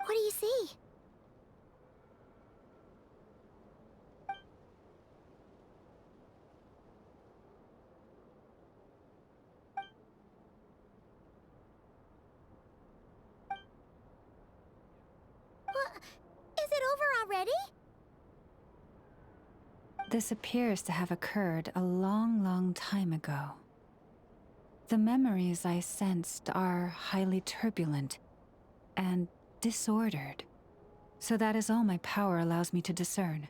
What do you see? Is it over already? This appears to have occurred a long, long time ago. The memories I sensed are highly turbulent and disordered. So that is all my power allows me to discern.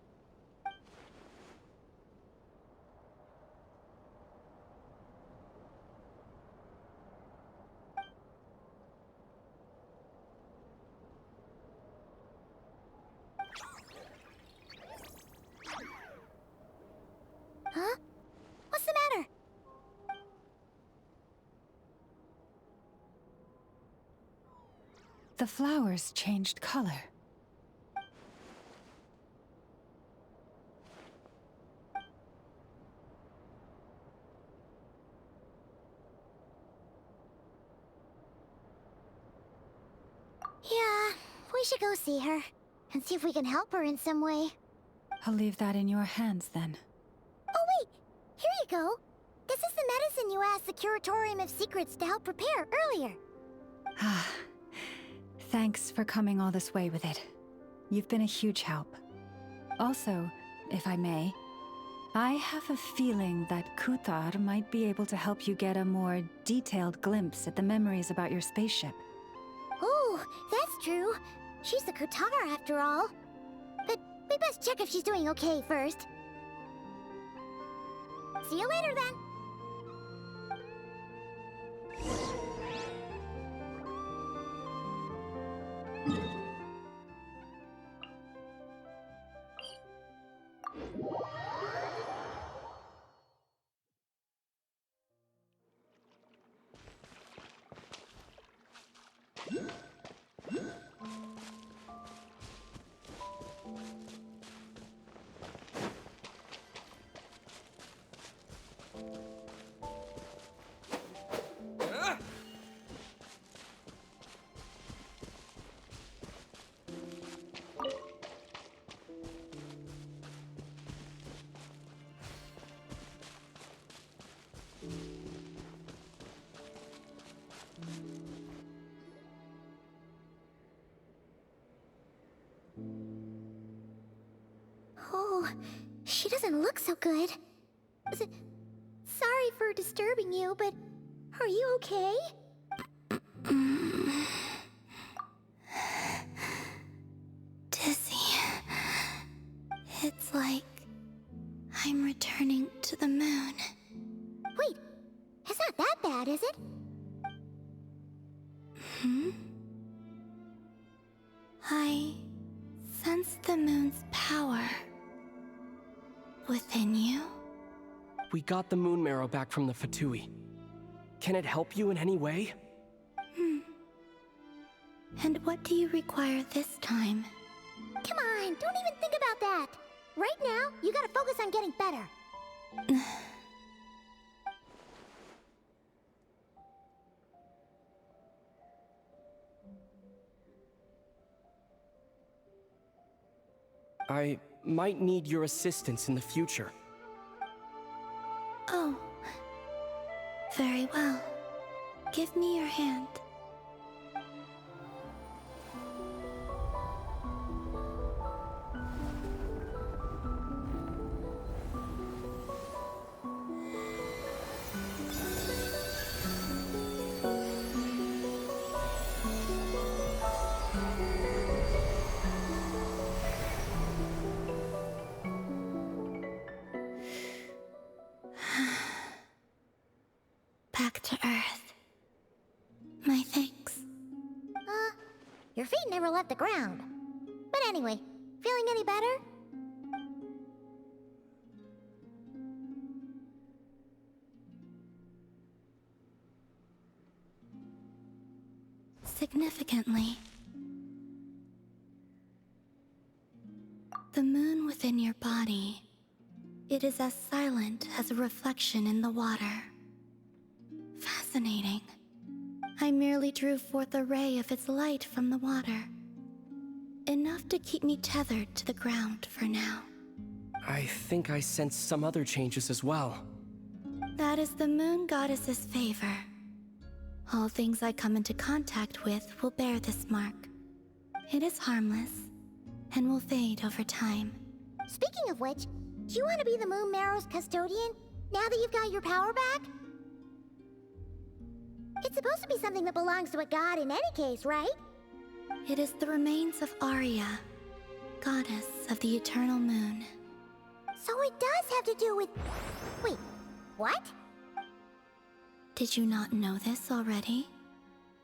Huh? What's the matter? The flowers changed color. Yeah, we should go see her and see if we can help her in some way. I'll leave that in your hands then. Oh wait, here you go. This is the medicine you asked the Curatorium of Secrets to help prepare earlier. Ah, thanks for coming all this way with it. You've been a huge help. Also, if I may, I have a feeling that Kuthar might be able to help you get a more detailed glimpse at the memories about your spaceship. Oh, that's true. She's the Kutar after all. But we best check if she's doing okay first. See you later then. Oh, she doesn't look so good. Sorry for disturbing you, but are you okay? Dizzy. It's like I'm returning to the moon. Wait, it's not that bad, is it? I sense the moon's power within you. We got the moon marrow back from the Fatui. Can it help you in any way? And what do you require this time? Come on, don't even think about that. Right now, you gotta focus on getting better. I might need your assistance in the future. Oh. Very well. Give me your hand. Back to Earth. My thanks. Your feet never left the ground. But anyway, feeling any better? Significantly. The moon within your body, it is as silent as a reflection in the water. Fascinating. I merely drew forth a ray of its light from the water. Enough to keep me tethered to the ground for now. I think I sense some other changes as well. That is the moon goddess's favor. All things I come into contact with will bear this mark. It is harmless, and will fade over time. Speaking of which, do you want to be the Moon Marrow's custodian, now that you've got your power back? It's supposed to be something that belongs to a god in any case, right? It is the remains of Arya, goddess of the eternal moon. So it does have to do with... Wait, what? Did you not know this already?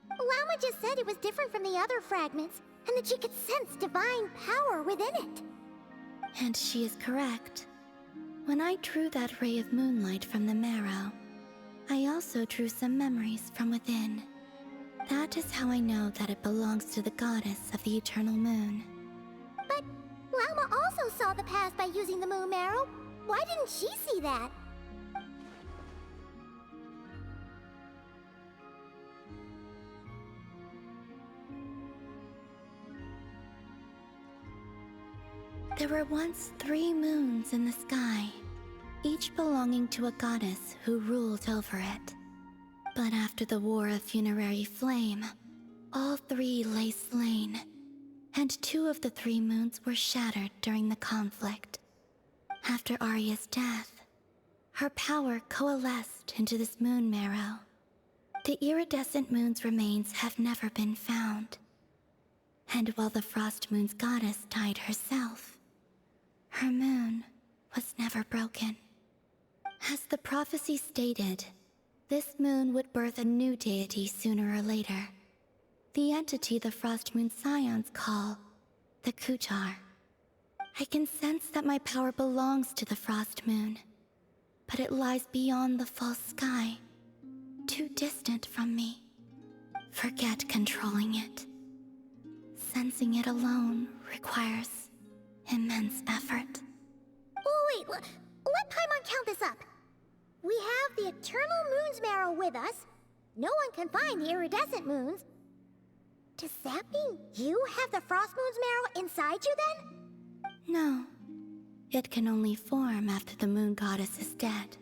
Llama just said it was different from the other fragments, and that she could sense divine power within it. And she is correct. When I drew that ray of moonlight from the marrow, I also drew some memories from within. That is how I know that it belongs to the goddess of the eternal moon. But Llama also saw the past by using the Moon Marrow. Why didn't she see that? There were once 3 moons in the sky, each belonging to a goddess who ruled over it. But after the War of Funerary Flame, all 3 lay slain, and 2 of the 3 moons were shattered during the conflict. After Arya's death, her power coalesced into this moon marrow. The iridescent moon's remains have never been found. And while the Frost Moon's goddess died herself, her moon was never broken. As the prophecy stated, this moon would birth a new deity sooner or later. The entity the Frost Moon Scions call the Kutar. I can sense that my power belongs to the Frost Moon, but it lies beyond the false sky, too distant from me. Forget controlling it. Sensing it alone requires immense effort. Oh wait, let Paimon count this up. We have the Eternal Moon's Marrow with us. No one can find the iridescent moons. Does that mean you have the Frost Moon's Marrow inside you then? No. It can only form after the moon goddess is dead.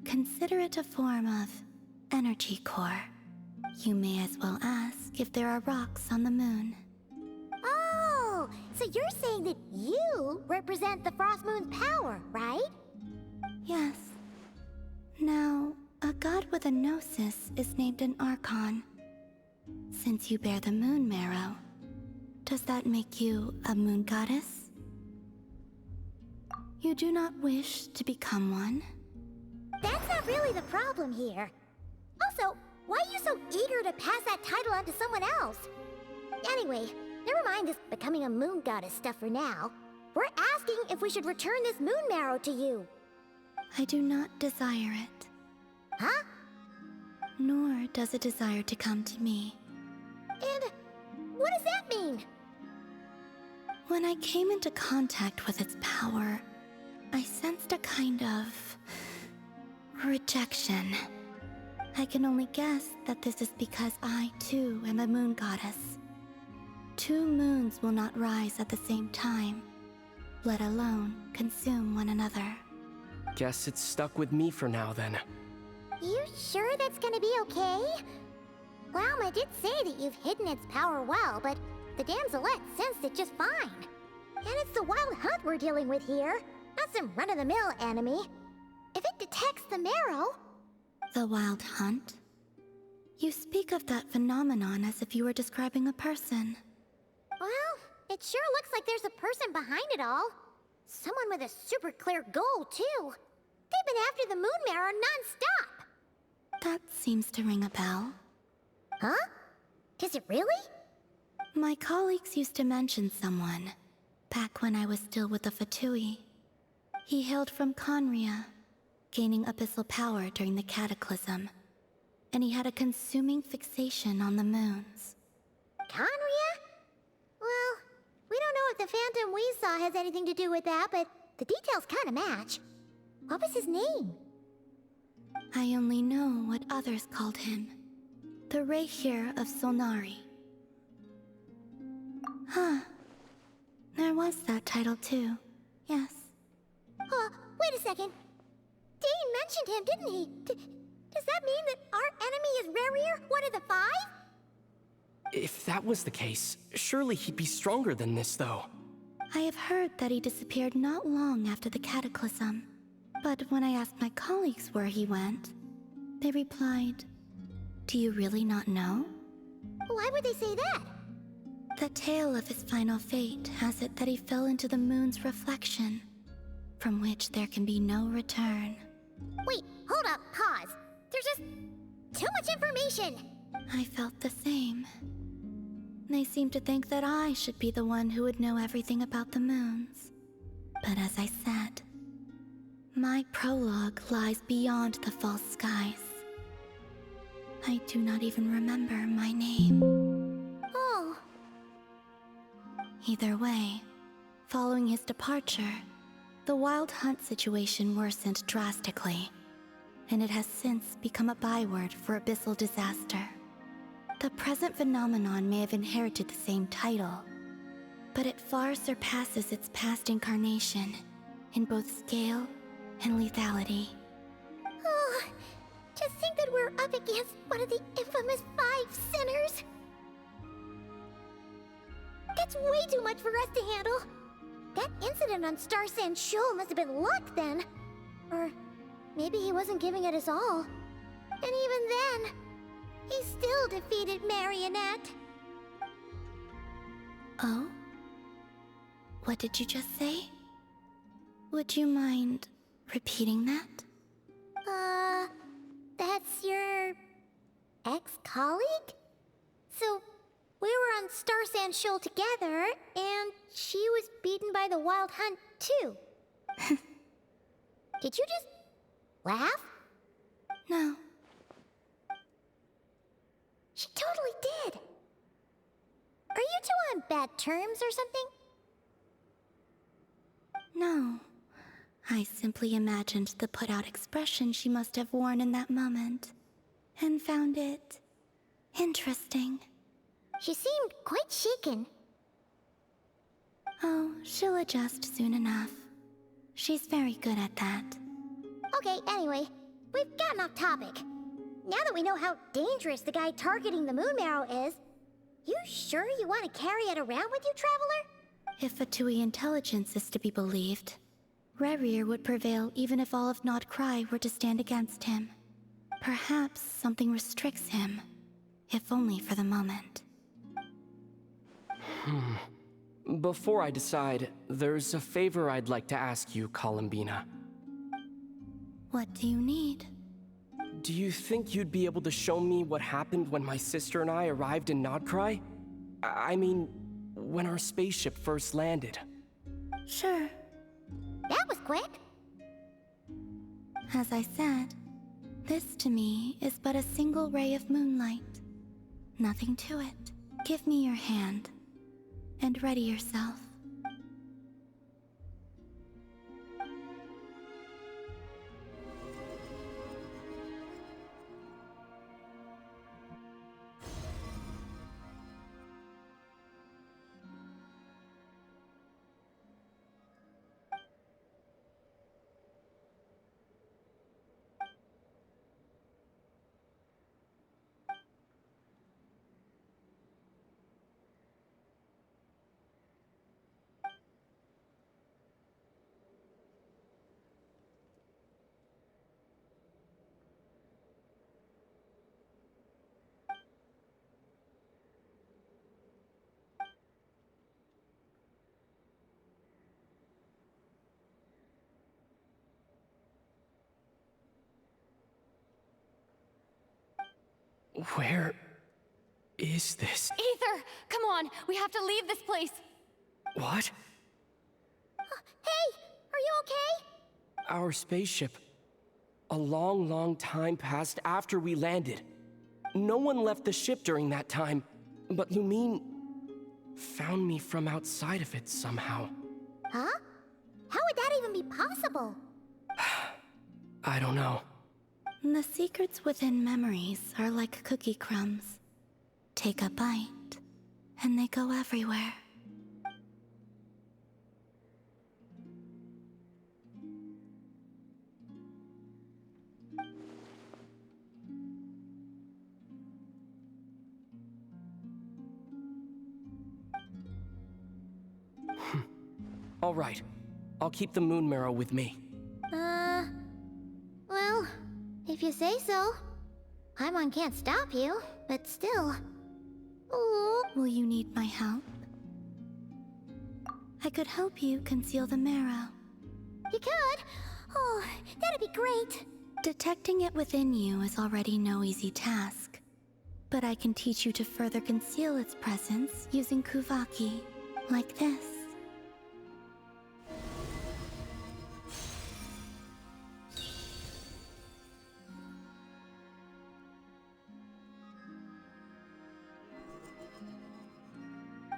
Consider it a form of energy core. You may as well ask if there are rocks on the moon. Oh, So you're saying that you represent the Frost Moon's power, right? Yes. Now, a god with a gnosis is named an Archon. Since you bear the moon marrow, does that make you a moon goddess? You do not wish to become one? That's not really the problem here. Also, why are you so eager to pass that title on to someone else? Anyway, never mind this becoming a moon goddess stuff for now. We're asking if we should return this moon marrow to you. I do not desire it. Huh? Nor does it desire to come to me. And what does that mean? When I came into contact with its power, I sensed a kind of rejection. I can only guess that this is because I, too, am a moon goddess. 2 moons will not rise at the same time, let alone consume one another. Guess it's stuck with me for now, then. You sure that's gonna be okay? Lauma did say that you've hidden its power well, but the damselette sensed it just fine. And it's the wild hunt we're dealing with here, not some run-of-the-mill enemy. If it detects the marrow... The wild hunt? You speak of that phenomenon as if you were describing a person. Well, it sure looks like there's a person behind it all. Someone with a super clear goal, too. They've been after the moon marrow non-stop. That seems to ring a bell. Huh? Does it really? My colleagues used to mention someone, back when I was still with the Fatui. He hailed from Conria, gaining abyssal power during the Cataclysm, and he had a consuming fixation on the moons. Conria? Well, we don't know if the phantom we saw has anything to do with that, but the details kind of match. What was his name? I only know what others called him. The Rehir of Solnari. Huh. There was that title too. Yes. Wait a second. Dane mentioned him, didn't he? Does that mean that our enemy is Rehir, one of the 5? If that was the case, surely he'd be stronger than this, though. I have heard that he disappeared not long after the Cataclysm. But when I asked my colleagues where he went, they replied, "Do you really not know?" Why would they say that? The tale of his final fate has it that he fell into the moon's reflection, from which there can be no return. Wait, hold up, pause. There's just too much information. I felt the same. They seemed to think that I should be the one who would know everything about the moons. But as I said, my prologue lies beyond the false skies. I do not even remember my name. Oh. Either way, following his departure, the wild hunt situation worsened drastically, and it has since become a byword for abyssal disaster. The present phenomenon may have inherited the same title, but it far surpasses its past incarnation in both scale and lethality. Oh, to think that we're up against one of the infamous 5 sinners. That's way too much for us to handle. That incident on Star Sand Shoal must have been luck then. Or maybe he wasn't giving it his all. And even then, he still defeated Marionette. Oh? What did you just say? Would you mind repeating that? That's your ex-colleague? So, we were on Star Sand Shoal together, and she was beaten by the Wild Hunt, too. Did you just laugh? No. She totally did. Are you two on bad terms or something? No. I simply imagined the put-out expression she must have worn in that moment, and found it interesting. She seemed quite shaken. Oh, she'll adjust soon enough. She's very good at that. Okay, anyway, we've gotten off topic. Now that we know how dangerous the guy targeting the moon marrow is, you sure you want to carry it around with you, Traveler? If Fatui intelligence is to be believed, Rerir would prevail even if all of Nod Cry were to stand against him. Perhaps something restricts him, if only for the moment. Before I decide, there's a favor I'd like to ask you, Columbina. What do you need? Do you think you'd be able to show me what happened when my sister and I arrived in Nodcry? I mean, when our spaceship first landed. Sure. That was quick. As I said, this to me is but a single ray of moonlight. Nothing to it. Give me your hand, and ready yourself. Where is this? Aether! Come on! We have to leave this place! What? Hey! Are you okay? Our spaceship. A long, long time passed after we landed. No one left the ship during that time, but Lumine found me from outside of it somehow. Huh? How would that even be possible? I don't know. The secrets within memories are like cookie crumbs. Take a bite, and they go everywhere. All right. I'll keep the moon marrow with me. Well, if you say so. Paimon can't stop you, but still. Ooh. Will you need my help? I could help you conceal the marrow. You could? Oh, that'd be great. Detecting it within you is already no easy task. But I can teach you to further conceal its presence using Kuvaki, like this.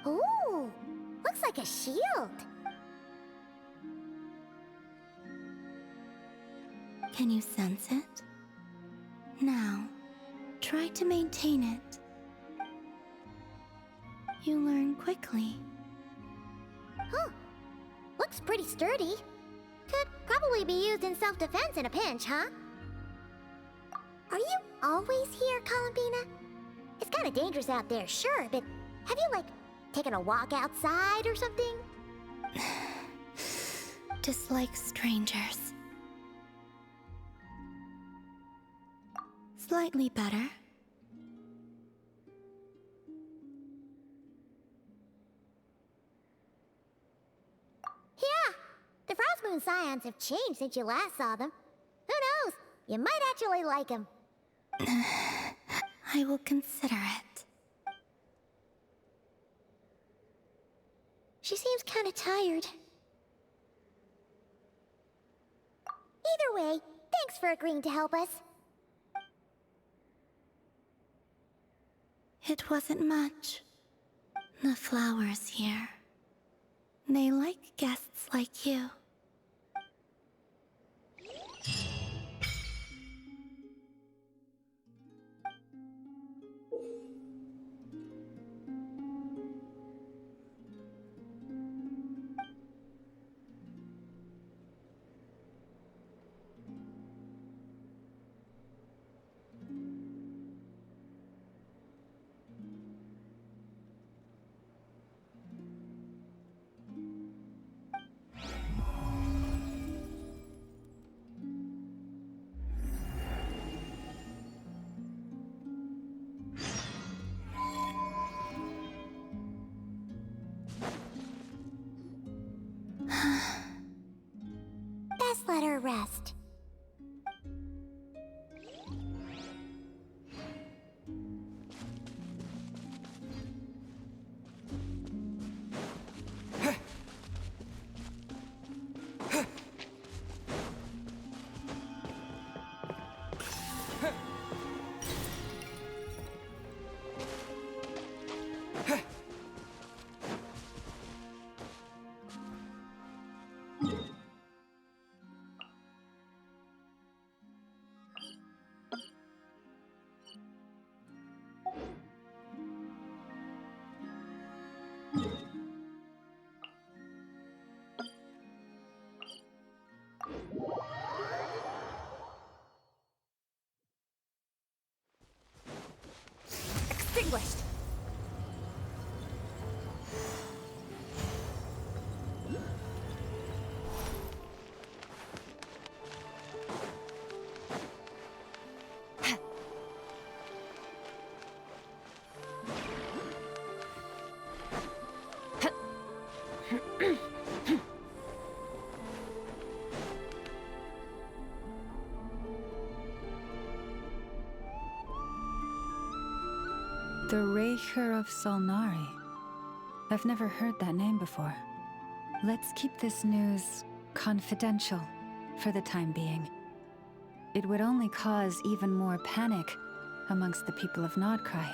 Ooh, looks like a shield. Can you sense it? Now, try to maintain it. You learn quickly. Huh. Looks pretty sturdy. Could probably be used in self-defense in a pinch, huh? Are you always here, Columbina? It's kinda dangerous out there, sure, but have you, like, taken a walk outside or something? Dislike strangers. Slightly better. Yeah, the Frost Moon Scions have changed since you last saw them. Who knows? You might actually like them. I will consider it. She seems kinda tired. Either way, thanks for agreeing to help us. It wasn't much. The flowers here. They like guests like you. Best let her rest. Extinguished! The Raker of Solnari. I've never heard that name before. Let's keep this news confidential for the time being. It would only cause even more panic amongst the people of Nodcry.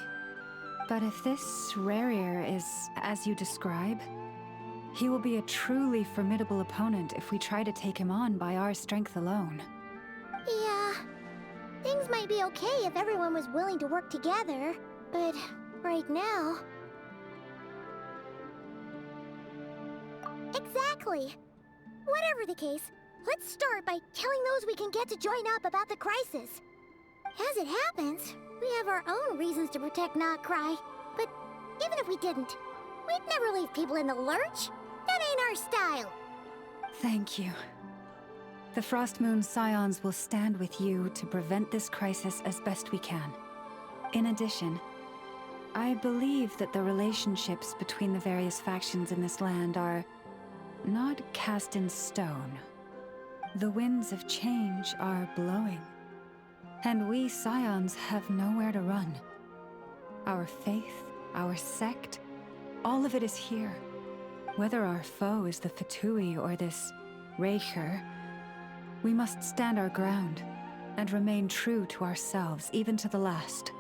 But if this Rarier is as you describe, he will be a truly formidable opponent if we try to take him on by our strength alone. Yeah, things might be okay if everyone was willing to work together, but right now... Exactly. Whatever the case, let's start by telling those we can get to join up about the crisis. As it happens, we have our own reasons to protect Nodcry, but even if we didn't, we'd never leave people in the lurch. That ain't our style. Thank you. The Frostmoon Scions will stand with you to prevent this crisis as best we can. In addition, I believe that the relationships between the various factions in this land are not cast in stone. The winds of change are blowing, and we Scions have nowhere to run. Our faith, our sect, all of it is here. Whether our foe is the Fatui or this Raker, we must stand our ground and remain true to ourselves, even to the last.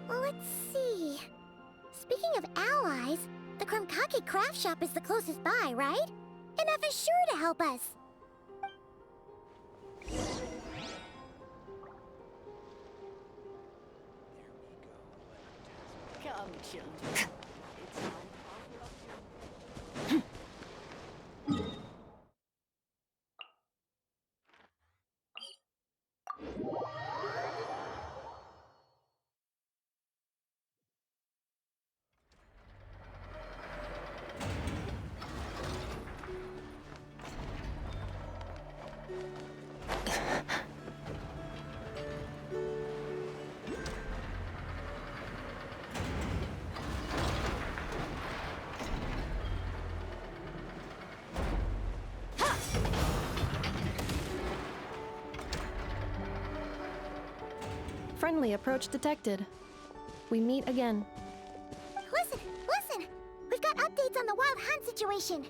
Let's see. Speaking of allies, the Krumkake craft shop is the closest by, right? And F is sure to help us. Come, children. Friendly approach detected. We meet again. Listen, listen! We've got updates on the Wild Hunt situation.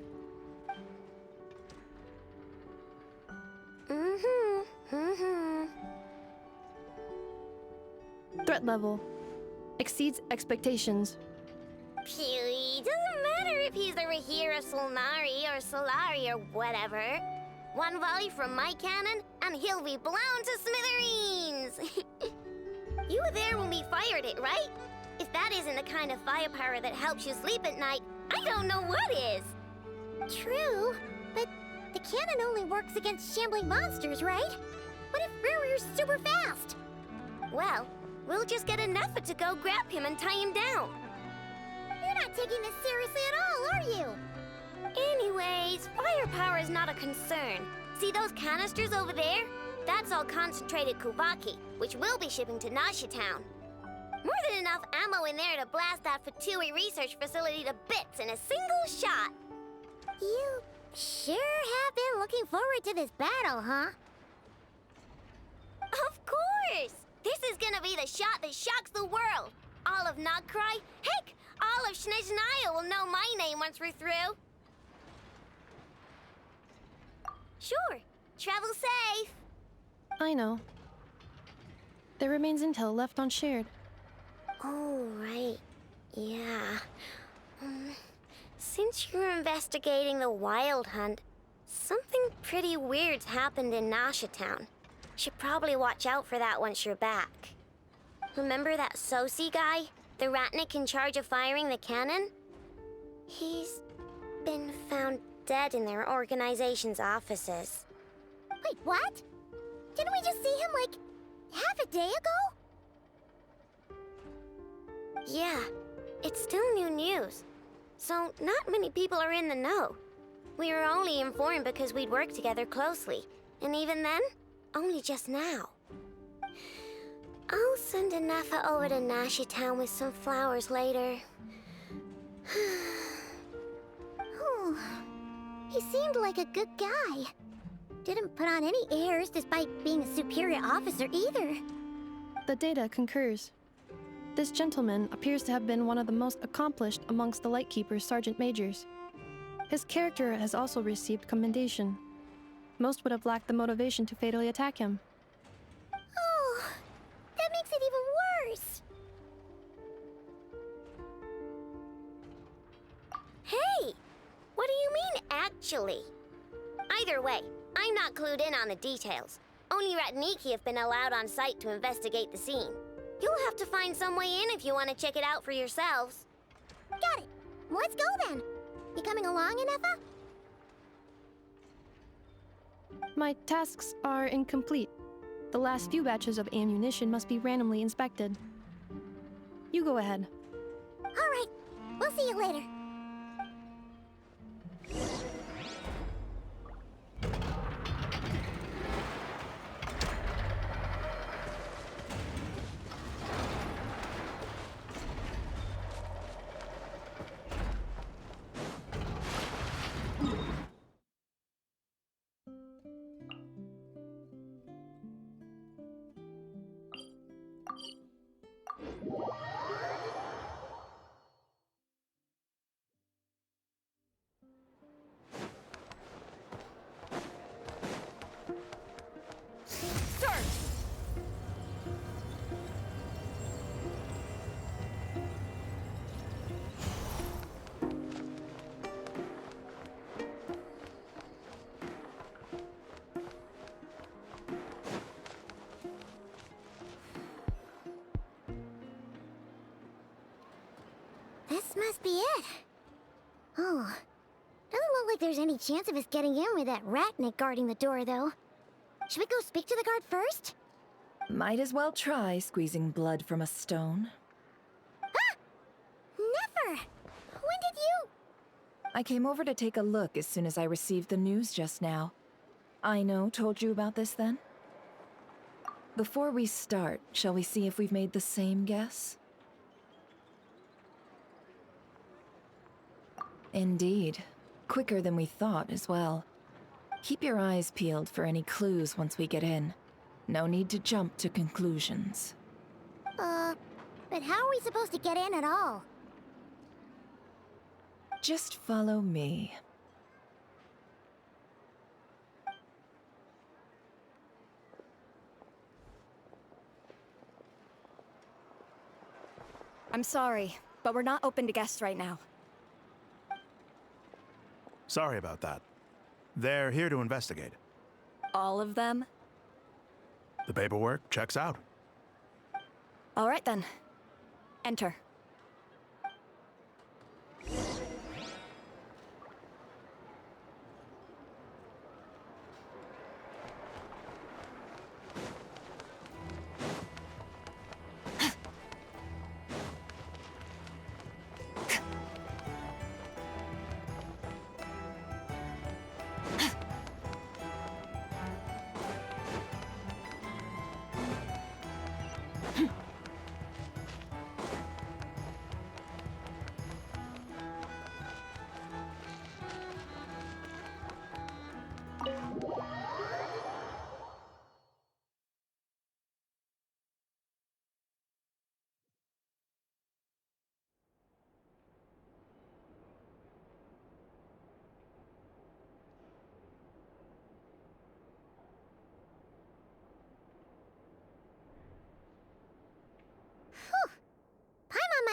Threat level exceeds expectations. Phew, doesn't matter if he's the Rahira Solnari or Solari or whatever. One volley from my cannon, and he'll be blown to smithereens! You were there when we fired it, right? If that isn't the kind of firepower that helps you sleep at night, I don't know what is! True, but the cannon only works against shambling monsters, right? What if Rarir's super fast? Well, we'll just get an effort to go grab him and tie him down. You're not taking this seriously at all, are you? Anyways, firepower is not a concern. See those canisters over there? That's all concentrated Kuvaki, which we'll be shipping to Nasha Town. More than enough ammo in there to blast that Fatui research facility to bits in a single shot. You sure have been looking forward to this battle, huh? Of course! This is gonna be the shot that shocks the world. All of Nogcry, heck, all of Snezhnaya will know my name once we're through. Sure, travel safe. I know. There remains intel left unshared. Oh, right. Yeah. Since you're investigating the Wild Hunt, something pretty weird's happened in Nasha Town. Should probably watch out for that once you're back. Remember that Sosi guy? The Ratnik in charge of firing the cannon? He's been found dead in their organization's offices. Wait, what? Didn't we just see him, like, half a day ago? Yeah, it's still new news. So not many people are in the know. We were only informed because we'd worked together closely. And even then, only just now. I'll send Anafa over to Nashi Town with some flowers later. Oh, he seemed like a good guy. Didn't put on any airs despite being a superior officer either. The data concurs. This gentleman appears to have been one of the most accomplished amongst the Lightkeeper's sergeant majors. His character has also received commendation. Most would have lacked the motivation to fatally attack him. Oh, that makes it even worse. Hey! What do you mean, actually? Either way, I'm not clued in on the details. Only Ratniki have been allowed on site to investigate the scene. You'll have to find some way in if you want to check it out for yourselves. Got it. Let's go then. You coming along, Anafa? My tasks are incomplete. The last few batches of ammunition must be randomly inspected. You go ahead. All right. We'll see you later. This must be it. Oh, doesn't look like there's any chance of us getting in with that Ratnik guarding the door, though. Should we go speak to the guard first? Might as well try squeezing blood from a stone. Ah! Never! When did you... I came over to take a look as soon as I received the news just now. Aino told you about this then? Before we start, shall we see if we've made the same guess? Indeed. Quicker than we thought as well. Keep your eyes peeled for any clues once we get in. No need to jump to conclusions. But how are we supposed to get in at all? Just follow me. I'm sorry, but we're not open to guests right now. Sorry about that. They're here to investigate. All of them? The paperwork checks out. All right then. Enter.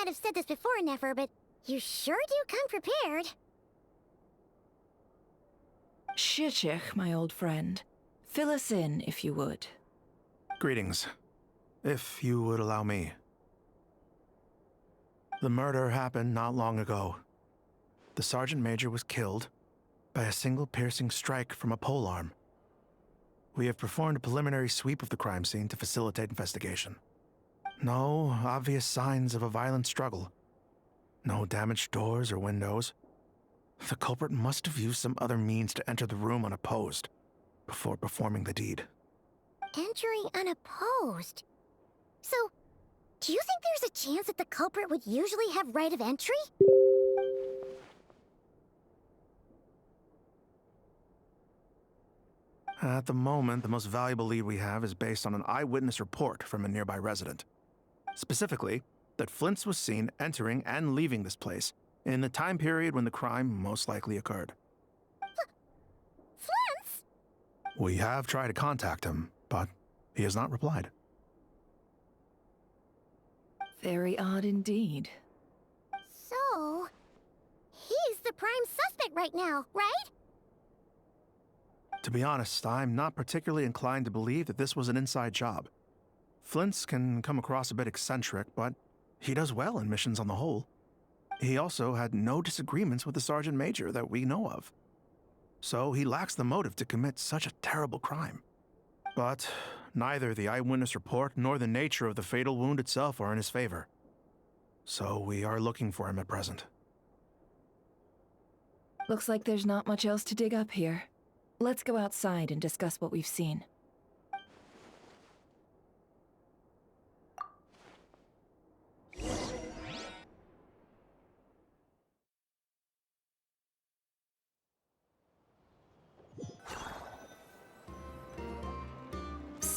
might have said this before, Nefer, but you sure do come prepared. Shishich, my old friend. Fill us in, if you would. Greetings. If you would allow me. The murder happened not long ago. The Sergeant Major was killed by a single piercing strike from a polearm. We have performed a preliminary sweep of the crime scene to facilitate investigation. No obvious signs of a violent struggle. No damaged doors or windows. The culprit must have used some other means to enter the room unopposed before performing the deed. Entering unopposed? So, do you think there's a chance that the culprit would usually have right of entry? At the moment, the most valuable lead we have is based on an eyewitness report from a nearby resident. Specifically, that Flint's was seen entering and leaving this place in the time period when the crime most likely occurred. Flint's? We have tried to contact him, but he has not replied. Very odd indeed. So, he's the prime suspect right now, right? To be honest, I'm not particularly inclined to believe that this was an inside job. Flint's can come across a bit eccentric, but he does well in missions on the whole. He also had no disagreements with the Sergeant Major that we know of. So he lacks the motive to commit such a terrible crime. But neither the eyewitness report nor the nature of the fatal wound itself are in his favor. So we are looking for him at present. Looks like there's not much else to dig up here. Let's go outside and discuss what we've seen.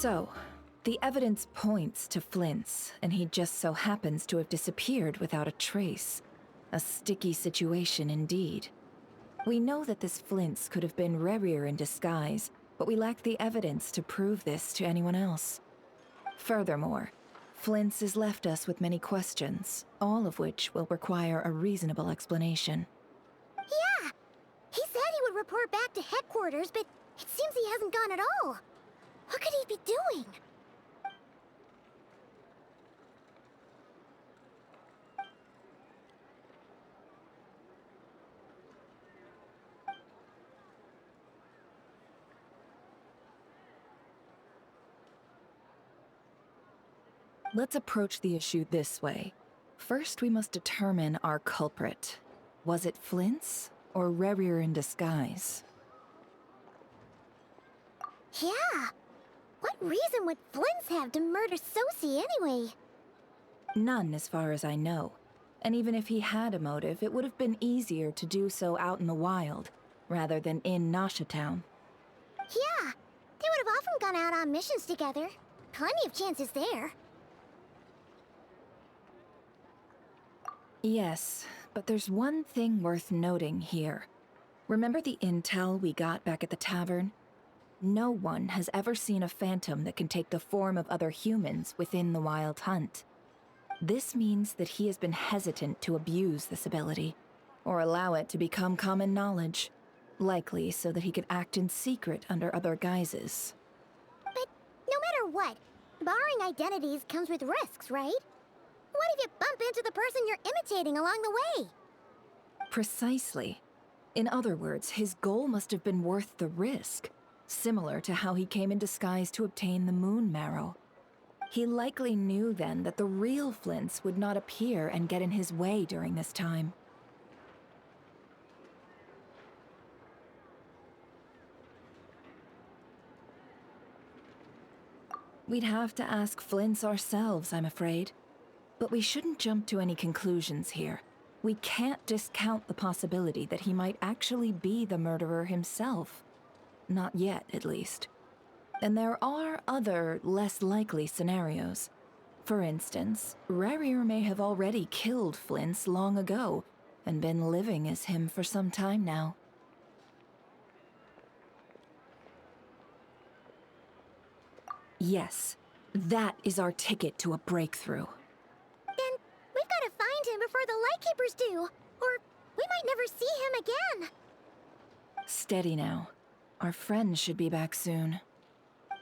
So, the evidence points to Flint's, and he just so happens to have disappeared without a trace. A sticky situation indeed. We know that this Flint's could have been Rerir in disguise, but we lack the evidence to prove this to anyone else. Furthermore, Flint's has left us with many questions, all of which will require a reasonable explanation. Yeah! He said he would report back to headquarters, but it seems he hasn't gone at all. What could he be doing? Let's approach the issue this way. First, we must determine our culprit. Was it Flint's or Rerir in disguise? Yeah! What reason would Flint's have to murder Sosie anyway? None, as far as I know. And even if he had a motive, it would have been easier to do so out in the wild, rather than in Nasha Town. Yeah! They would have often gone out on missions together. Plenty of chances there. Yes, but there's one thing worth noting here. Remember the intel we got back at the tavern? No one has ever seen a phantom that can take the form of other humans within the Wild Hunt. This means that he has been hesitant to abuse this ability, or allow it to become common knowledge, likely so that he could act in secret under other guises. But no matter what, borrowing identities comes with risks, right? What if you bump into the person you're imitating along the way? Precisely. In other words, his goal must have been worth the risk, similar to how he came in disguise to obtain the moon marrow. He likely knew then that the real Flint's would not appear and get in his way during this time. We'd have to ask Flint's ourselves, I'm afraid. But we shouldn't jump to any conclusions here. We can't discount the possibility that he might actually be the murderer himself. Not yet, at least. And there are other, less likely scenarios. For instance, Rerir may have already killed Flint's long ago, and been living as him for some time now. Yes, that is our ticket to a breakthrough. Then we've got to find the Lightkeepers do, or we might never see him again. Steady now. Our friends should be back soon.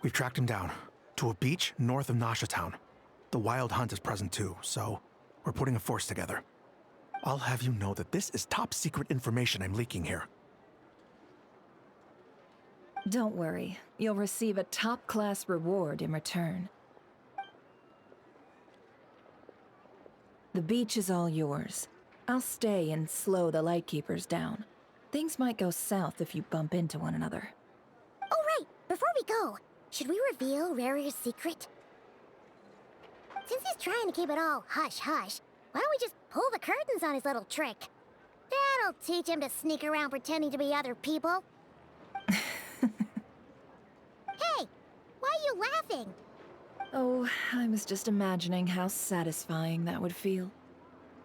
We've tracked him down to a beach north of Nasha Town. The Wild Hunt is present too, so we're putting a force together. I'll have you know that this is top secret information I'm leaking here. Don't worry. You'll receive a top-class reward in return. The beach is all yours. I'll stay and slow the Lightkeepers down. Things might go south if you bump into one another. Oh, right. Before we go, should we reveal Rarier's secret? Since he's trying to keep it all hush-hush, why don't we just pull the curtains on his little trick? That'll teach him to sneak around pretending to be other people. Hey, why are you laughing? Oh, I was just imagining how satisfying that would feel.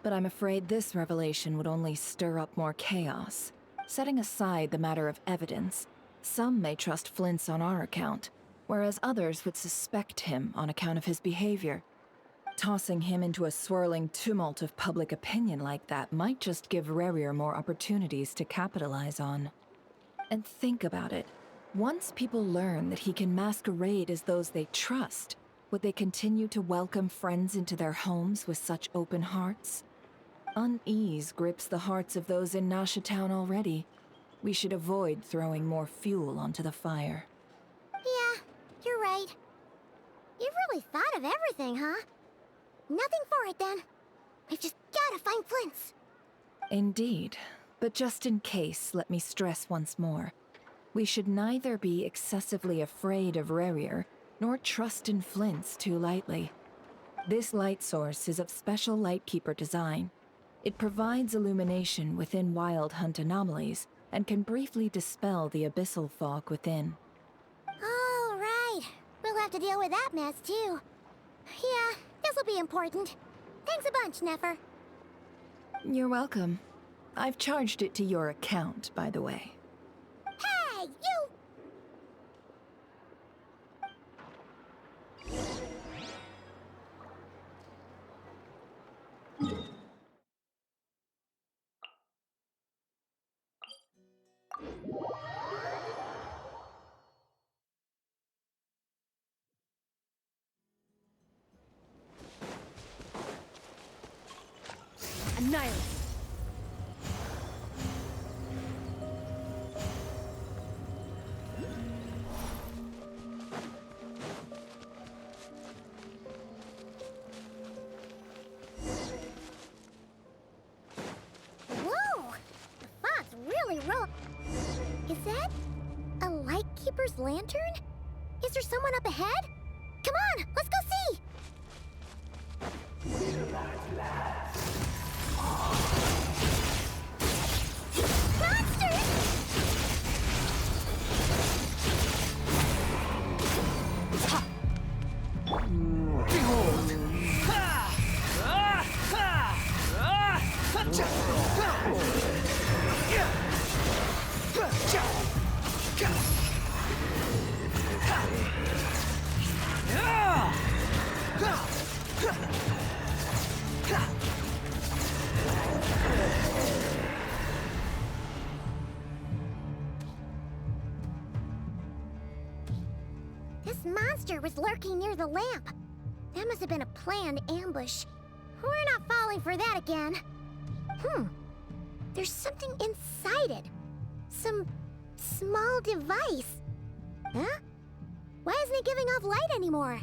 But I'm afraid this revelation would only stir up more chaos. Setting aside the matter of evidence, some may trust Flint's on our account, whereas others would suspect him on account of his behavior. Tossing him into a swirling tumult of public opinion like that might just give Rarier more opportunities to capitalize on. And think about it. Once people learn that he can masquerade as those they trust, would they continue to welcome friends into their homes with such open hearts? Unease grips the hearts of those in Nasha Town already. We should avoid throwing more fuel onto the fire. Yeah, you're right. You've really thought of everything, huh? Nothing for it, then. We've just gotta find Flint's. Indeed. But just in case, let me stress once more. We should neither be excessively afraid of Rarier, nor trust in Flint's too lightly. This light source is of special Lightkeeper design. It provides illumination within Wild Hunt anomalies, and can briefly dispel the abyssal fog within. Oh, right. We'll have to deal with that mess, too. Yeah, this'll be important. Thanks a bunch, Nefer. You're welcome. I've charged it to your account, by the way. Hey, you! Annihilate. Whoa! The fog's really rough. Is that a Lightkeeper's lantern? Is there someone up ahead? Come on, let's go see! Monsters! Behold! This monster was lurking near the lamp. That must have been a planned ambush. We're not falling for that again. There's something inside it. Some small device. Huh? Why isn't it giving off light anymore?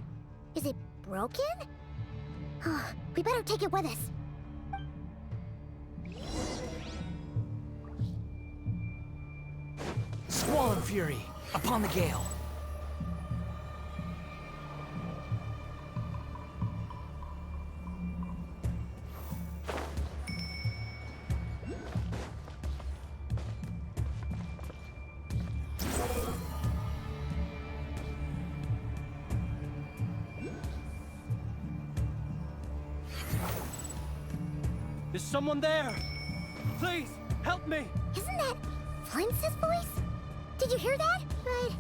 Is it broken? We better take it with us. Squall Fury, upon the gale. Is someone there? Please, help me! Isn't that Flint's voice? Did you hear that? But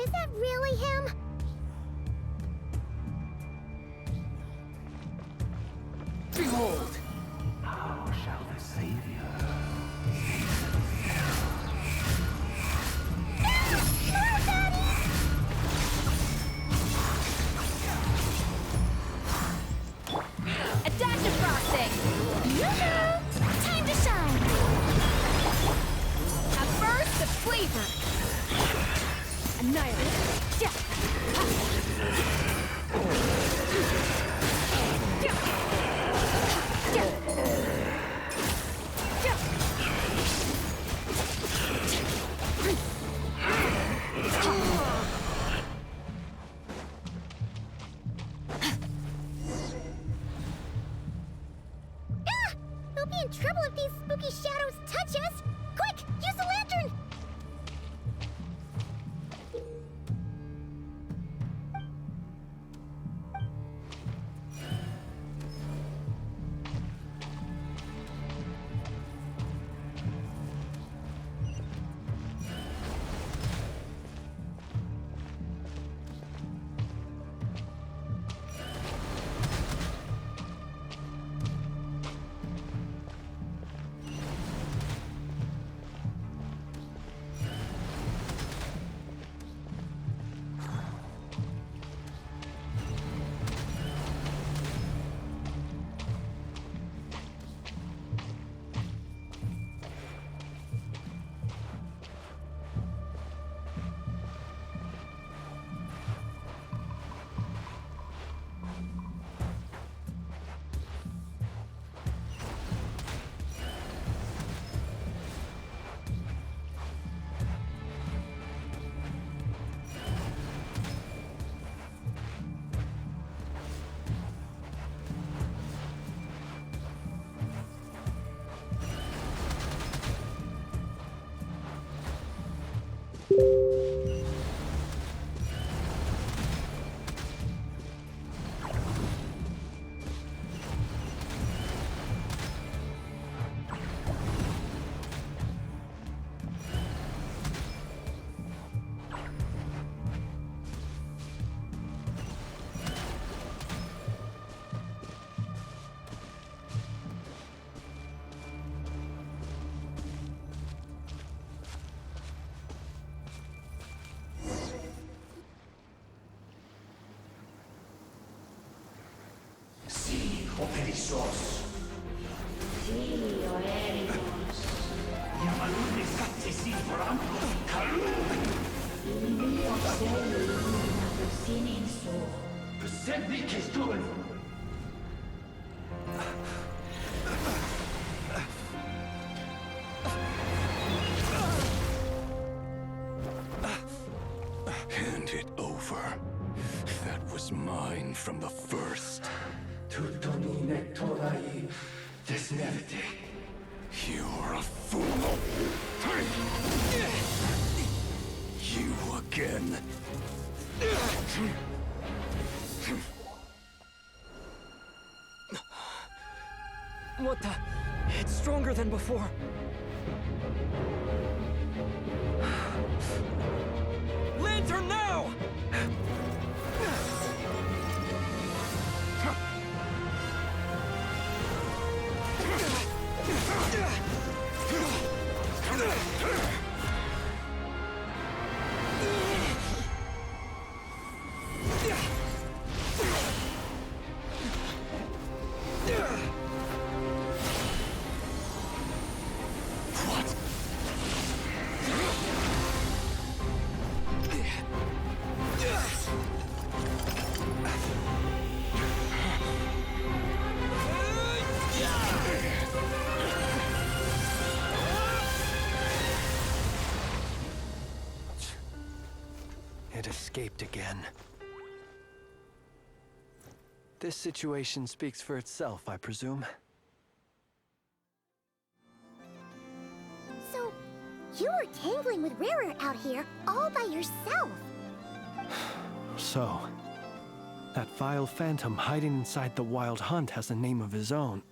is that really him? Behold! Annihilate. We'll be in trouble if these spooky shadows touch us! Quick, use the lantern! Perissos. Sì, Oericos. Yamalune sattesi forampo kalu. Ilmio sei illuminato sininso. Besebi kestul. Hand it over. That was mine from the first. Tutonine torai desnevite. You're a fool. You again. What the? It's stronger than before. Lantern now! It escaped again. This situation speaks for itself, I presume. So, you were tangling with Rarer out here all by yourself. So, that vile phantom hiding inside the Wild Hunt has a name of his own.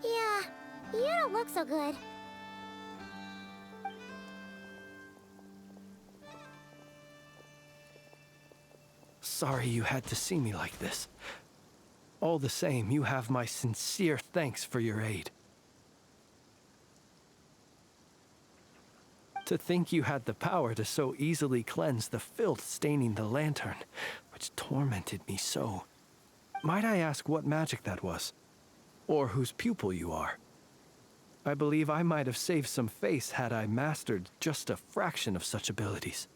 Yeah, you don't look so good. Sorry you had to see me like this. All the same, you have my sincere thanks for your aid. To think you had the power to so easily cleanse the filth staining the lantern, which tormented me so. Might I ask what magic that was? Or whose pupil you are? I believe I might have saved some face had I mastered just a fraction of such abilities.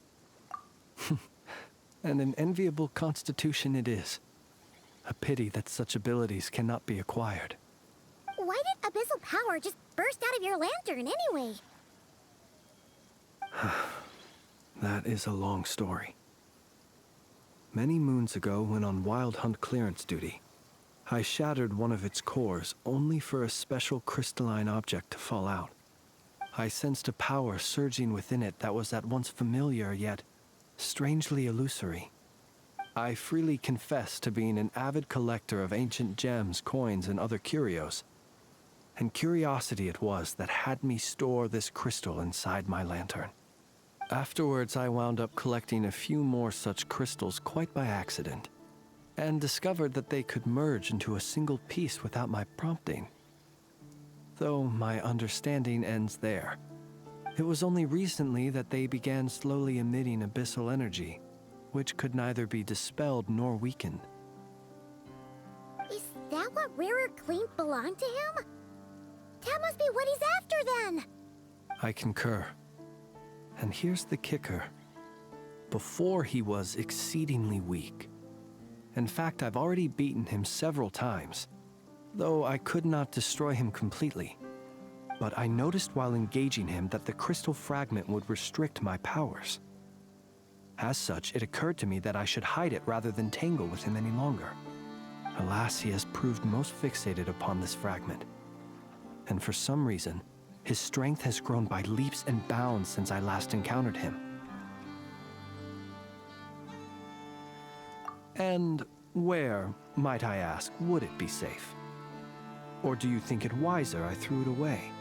And an enviable constitution it is. A pity that such abilities cannot be acquired. Why did abyssal power just burst out of your lantern anyway? That is a long story. Many moons ago, when on Wild Hunt clearance duty, I shattered one of its cores only for a special crystalline object to fall out. I sensed a power surging within it that was at once familiar yet strangely illusory. I freely confess to being an avid collector of ancient gems, coins, and other curios. And curiosity it was that had me store this crystal inside my lantern. Afterwards, I wound up collecting a few more such crystals quite by accident, and discovered that they could merge into a single piece without my prompting. Though my understanding ends there. It was only recently that they began slowly emitting abyssal energy, which could neither be dispelled nor weakened. Is that what Rarer claimed belonged to him? That must be what he's after then! I concur. And here's the kicker. Before he was exceedingly weak. In fact, I've already beaten him several times, though I could not destroy him completely. But I noticed while engaging him that the crystal fragment would restrict my powers. As such, it occurred to me that I should hide it rather than tangle with him any longer. Alas, he has proved most fixated upon this fragment. And for some reason, his strength has grown by leaps and bounds since I last encountered him. And where, might I ask, would it be safe? Or do you think it wiser I threw it away?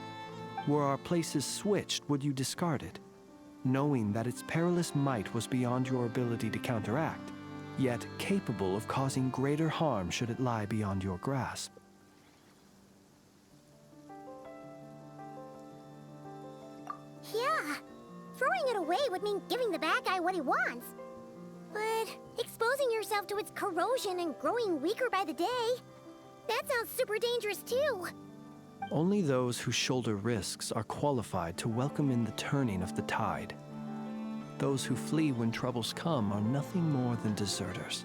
Were our places switched, would you discard it, knowing that its perilous might was beyond your ability to counteract, yet capable of causing greater harm should it lie beyond your grasp? Yeah, throwing it away would mean giving the bad guy what he wants. But exposing yourself to its corrosion and growing weaker by the day, that sounds super dangerous too. Only those who shoulder risks are qualified to welcome in the turning of the tide. Those who flee when troubles come are nothing more than deserters.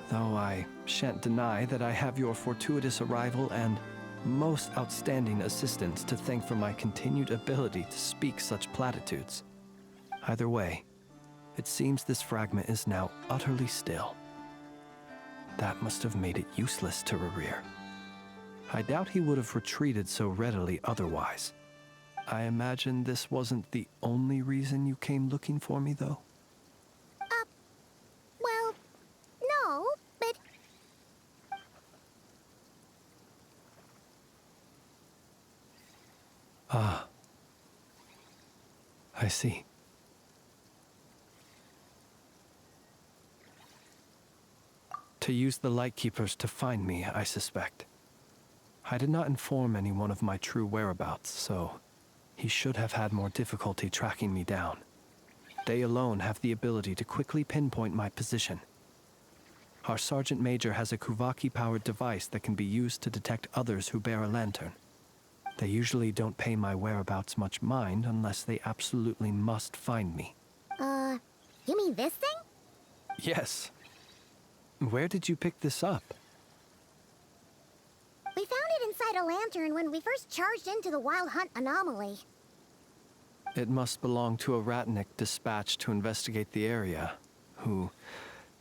Though I shan't deny that I have your fortuitous arrival and most outstanding assistance to thank for my continued ability to speak such platitudes. Either way, it seems this fragment is now utterly still. That must have made it useless to Rarir. I doubt he would have retreated so readily otherwise. I imagine this wasn't the only reason you came looking for me, though? Well, no, but... Ah. I see. To use the Lightkeepers to find me, I suspect. I did not inform anyone of my true whereabouts, so he should have had more difficulty tracking me down. They alone have the ability to quickly pinpoint my position. Our Sergeant Major has a Kuvaki-powered device that can be used to detect others who bear a lantern. They usually don't pay my whereabouts much mind unless they absolutely must find me. You mean this thing? Yes. Where did you pick this up? We found it inside a lantern when we first charged into the Wild Hunt anomaly. It must belong to a Ratnik dispatched to investigate the area, who,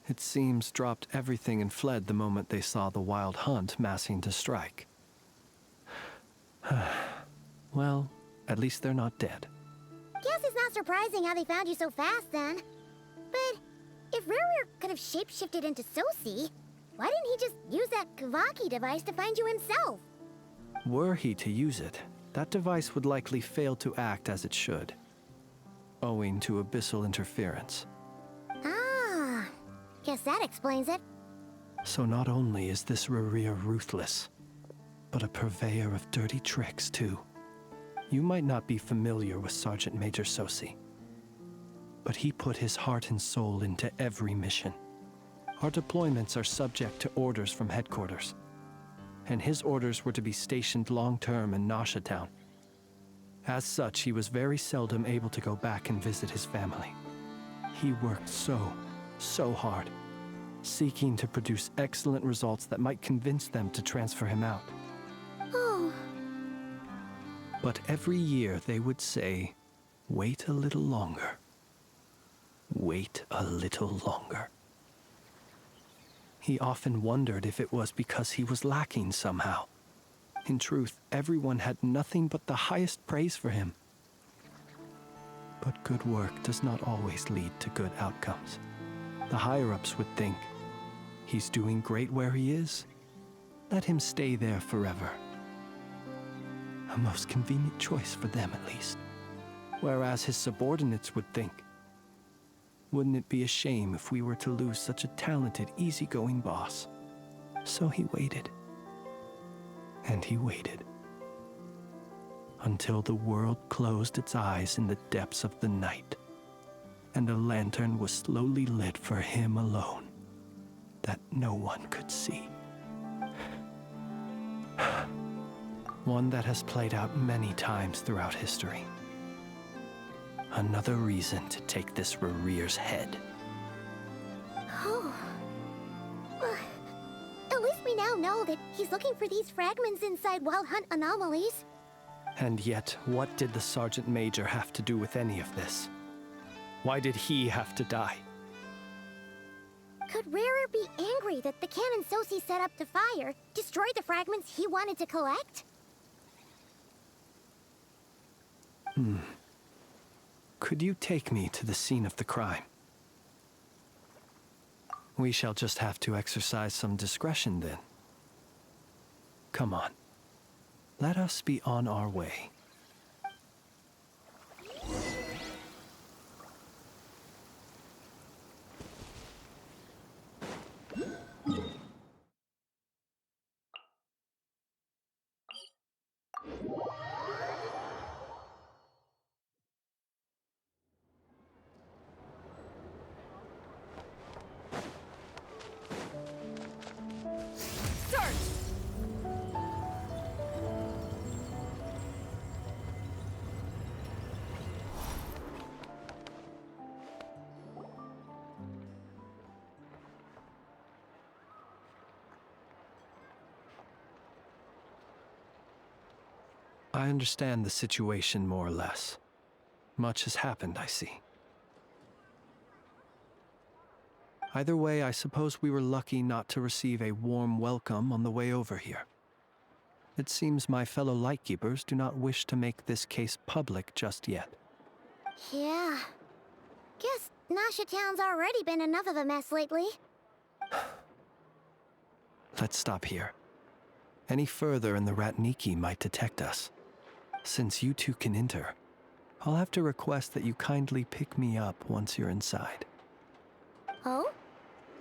it seems, dropped everything and fled the moment they saw the Wild Hunt massing to strike. Well, at least they're not dead. Guess it's not surprising how they found you so fast then. But if Rarir could have shapeshifted into Sosi, why didn't he just use that Kavaki device to find you himself? Were he to use it, that device would likely fail to act as it should, owing to abyssal interference. Ah, guess that explains it. So not only is this Rarir ruthless, but a purveyor of dirty tricks too. You might not be familiar with Sergeant Major Sosi, but he put his heart and soul into every mission. Our deployments are subject to orders from headquarters, and his orders were to be stationed long-term in Nasha Town. As such, he was very seldom able to go back and visit his family. He worked so hard, seeking to produce excellent results that might convince them to transfer him out. Oh. But every year they would say, "Wait a little longer. Wait a little longer." He often wondered if it was because he was lacking somehow. In truth, everyone had nothing but the highest praise for him. But good work does not always lead to good outcomes. The higher-ups would think, he's doing great where he is. Let him stay there forever. A most convenient choice for them, at least. Whereas his subordinates would think, wouldn't it be a shame if we were to lose such a talented, easygoing boss? So he waited. And he waited. Until the world closed its eyes in the depths of the night, and a lantern was slowly lit for him alone, that no one could see. One that has played out many times throughout history. Another reason to take this Rerere's head. Oh. Well, at least we now know that he's looking for these fragments inside Wild Hunt anomalies. And yet, what did the Sergeant Major have to do with any of this? Why did he have to die? Could Rarer be angry that the cannon Sosi set up to fire destroyed the fragments he wanted to collect? Could you take me to the scene of the crime? We shall just have to exercise some discretion then. Come on. Let us be on our way. I understand the situation more or less. Much has happened, I see. Either way, I suppose we were lucky not to receive a warm welcome on the way over here. It seems my fellow Lightkeepers do not wish to make this case public just yet. Yeah. Guess Nasha Town's already been enough of a mess lately. Let's stop here. Any further and the Ratniki might detect us. Since you two can enter, I'll have to request that you kindly pick me up once you're inside. Oh?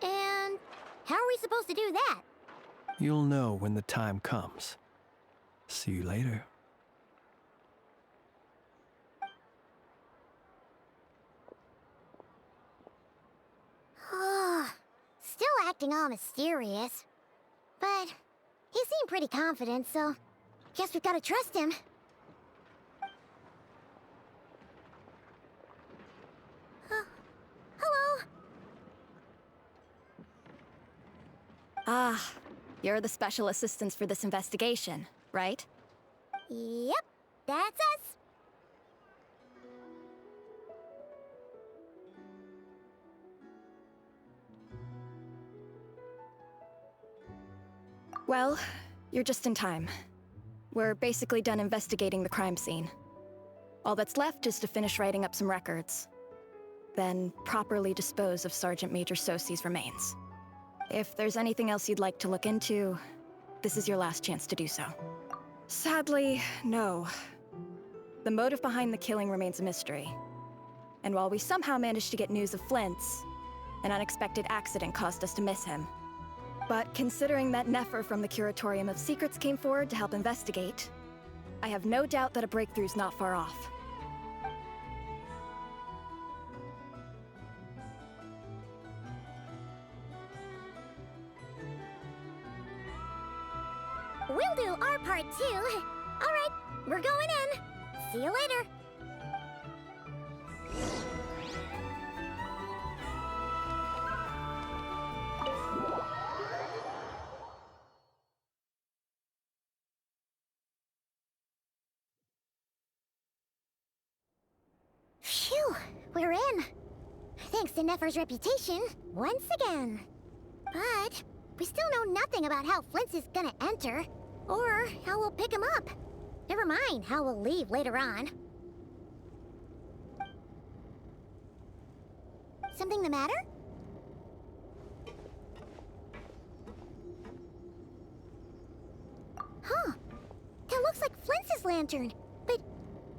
And how are we supposed to do that? You'll know when the time comes. See you later. Still acting all mysterious. But he seemed pretty confident, so guess we've got to trust him. Hello? Ah, you're the special assistants for this investigation, right? Yep, that's us. Well, you're just in time. We're basically done investigating the crime scene. All that's left is to finish writing up some records. Then properly dispose of Sergeant Major Sosi's remains. If there's anything else you'd like to look into, this is your last chance to do so. Sadly, no. The motive behind the killing remains a mystery. And while we somehow managed to get news of Flint's, an unexpected accident caused us to miss him. But considering that Nefer from the Curatorium of Secrets came forward to help investigate, I have no doubt that a breakthrough's not far off. we'll do our part too. All right, we're going in. See you later. Phew, we're in. Thanks to Nefer's reputation, once again. But we still know nothing about how Flint's is gonna enter, or how we'll pick him up. Never mind how we'll leave later on. Something the matter? Huh. That looks like Flint's lantern. But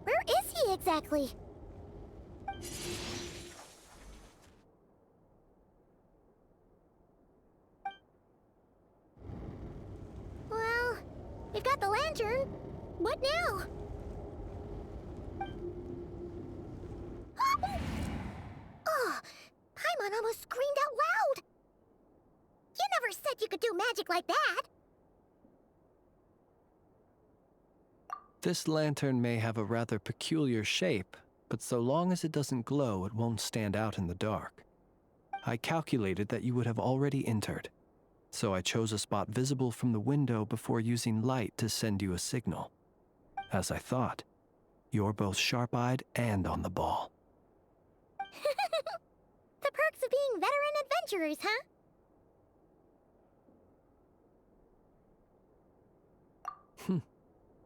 where is he exactly? Well, we've got the lantern. What now? Oh, Paimon almost screamed out loud. You never said you could do magic like that. This lantern may have a rather peculiar shape, but so long as it doesn't glow, it won't stand out in the dark. I calculated that you would have already entered, so I chose a spot visible from the window before using light to send you a signal. As I thought, you're both sharp-eyed and on the ball. The perks of being veteran adventurers, huh?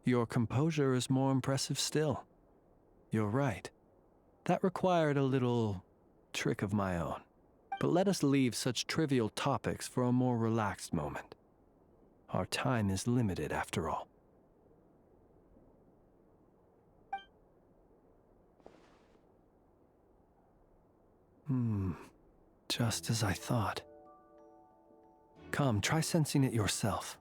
Your composure is more impressive still. You're right. That required a little trick of my own. But let us leave such trivial topics for a more relaxed moment. Our time is limited, after all. Just as I thought. Come, try sensing it yourself.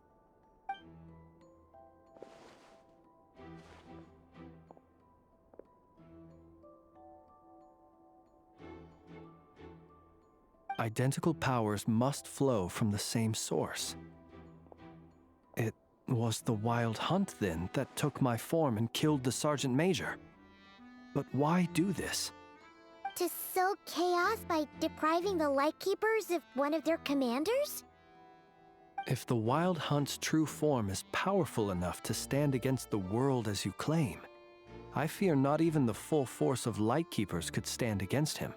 Identical powers must flow from the same source. It was the Wild Hunt, then, that took my form and killed the Sergeant Major. But why do this? To sow chaos by depriving the Lightkeepers of one of their commanders? If the Wild Hunt's true form is powerful enough to stand against the world as you claim, I fear not even the full force of Lightkeepers could stand against him,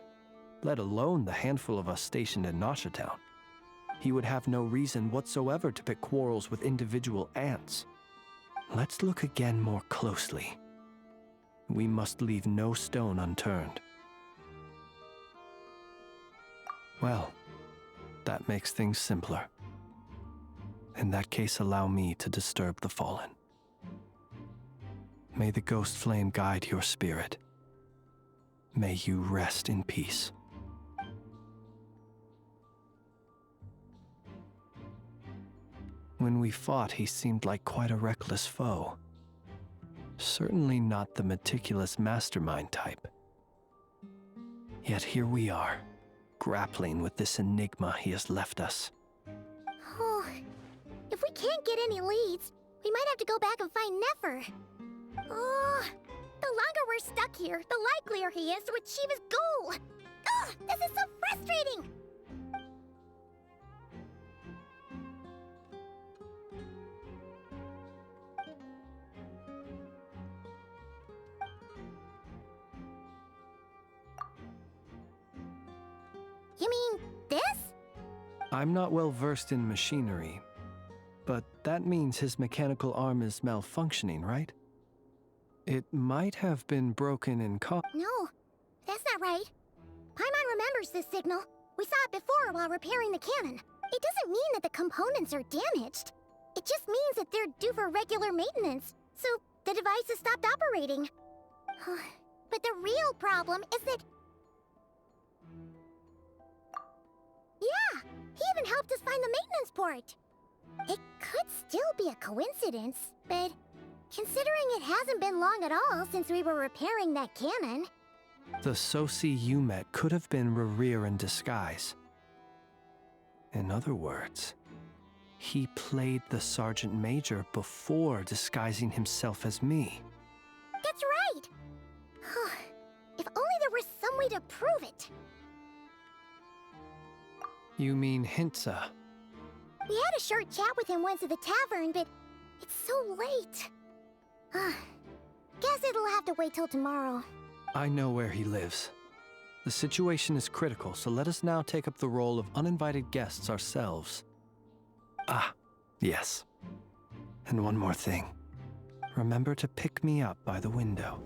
let alone the handful of us stationed in Nasha Town. He would have no reason whatsoever to pick quarrels with individual ants. Let's look again more closely. We must leave no stone unturned. Well, that makes things simpler. In that case, allow me to disturb the fallen. May the ghost flame guide your spirit. May you rest in peace. When we fought, he seemed like quite a reckless foe. Certainly not the meticulous mastermind type. Yet here we are, grappling with this enigma he has left us. Oh, if we can't get any leads, we might have to go back and find Nefer. Oh, the longer we're stuck here, the likelier he is to achieve his goal. Ugh, this is so frustrating! You mean this? I'm not well versed in machinery, but that means his mechanical arm is malfunctioning, right? It might have been broken in No, that's not right. Paimon remembers this signal. We saw it before while repairing the cannon. It doesn't mean that the components are damaged. It just means that they're due for regular maintenance, so the device has stopped operating. But the real problem is that... Yeah, he even helped us find the maintenance port. It could still be a coincidence, but considering it hasn't been long at all since we were repairing that cannon... The Sosi you met could have been Rerir in disguise. In other words, he played the Sergeant Major before disguising himself as me. That's right! If only there were some way to prove it. You mean Hintsa? We had a short chat with him once at the tavern, but it's so late. Guess it'll have to wait till tomorrow. I know where he lives. The situation is critical, so let us now take up the role of uninvited guests ourselves. Ah, yes. And one more thing. Remember to pick me up by the window.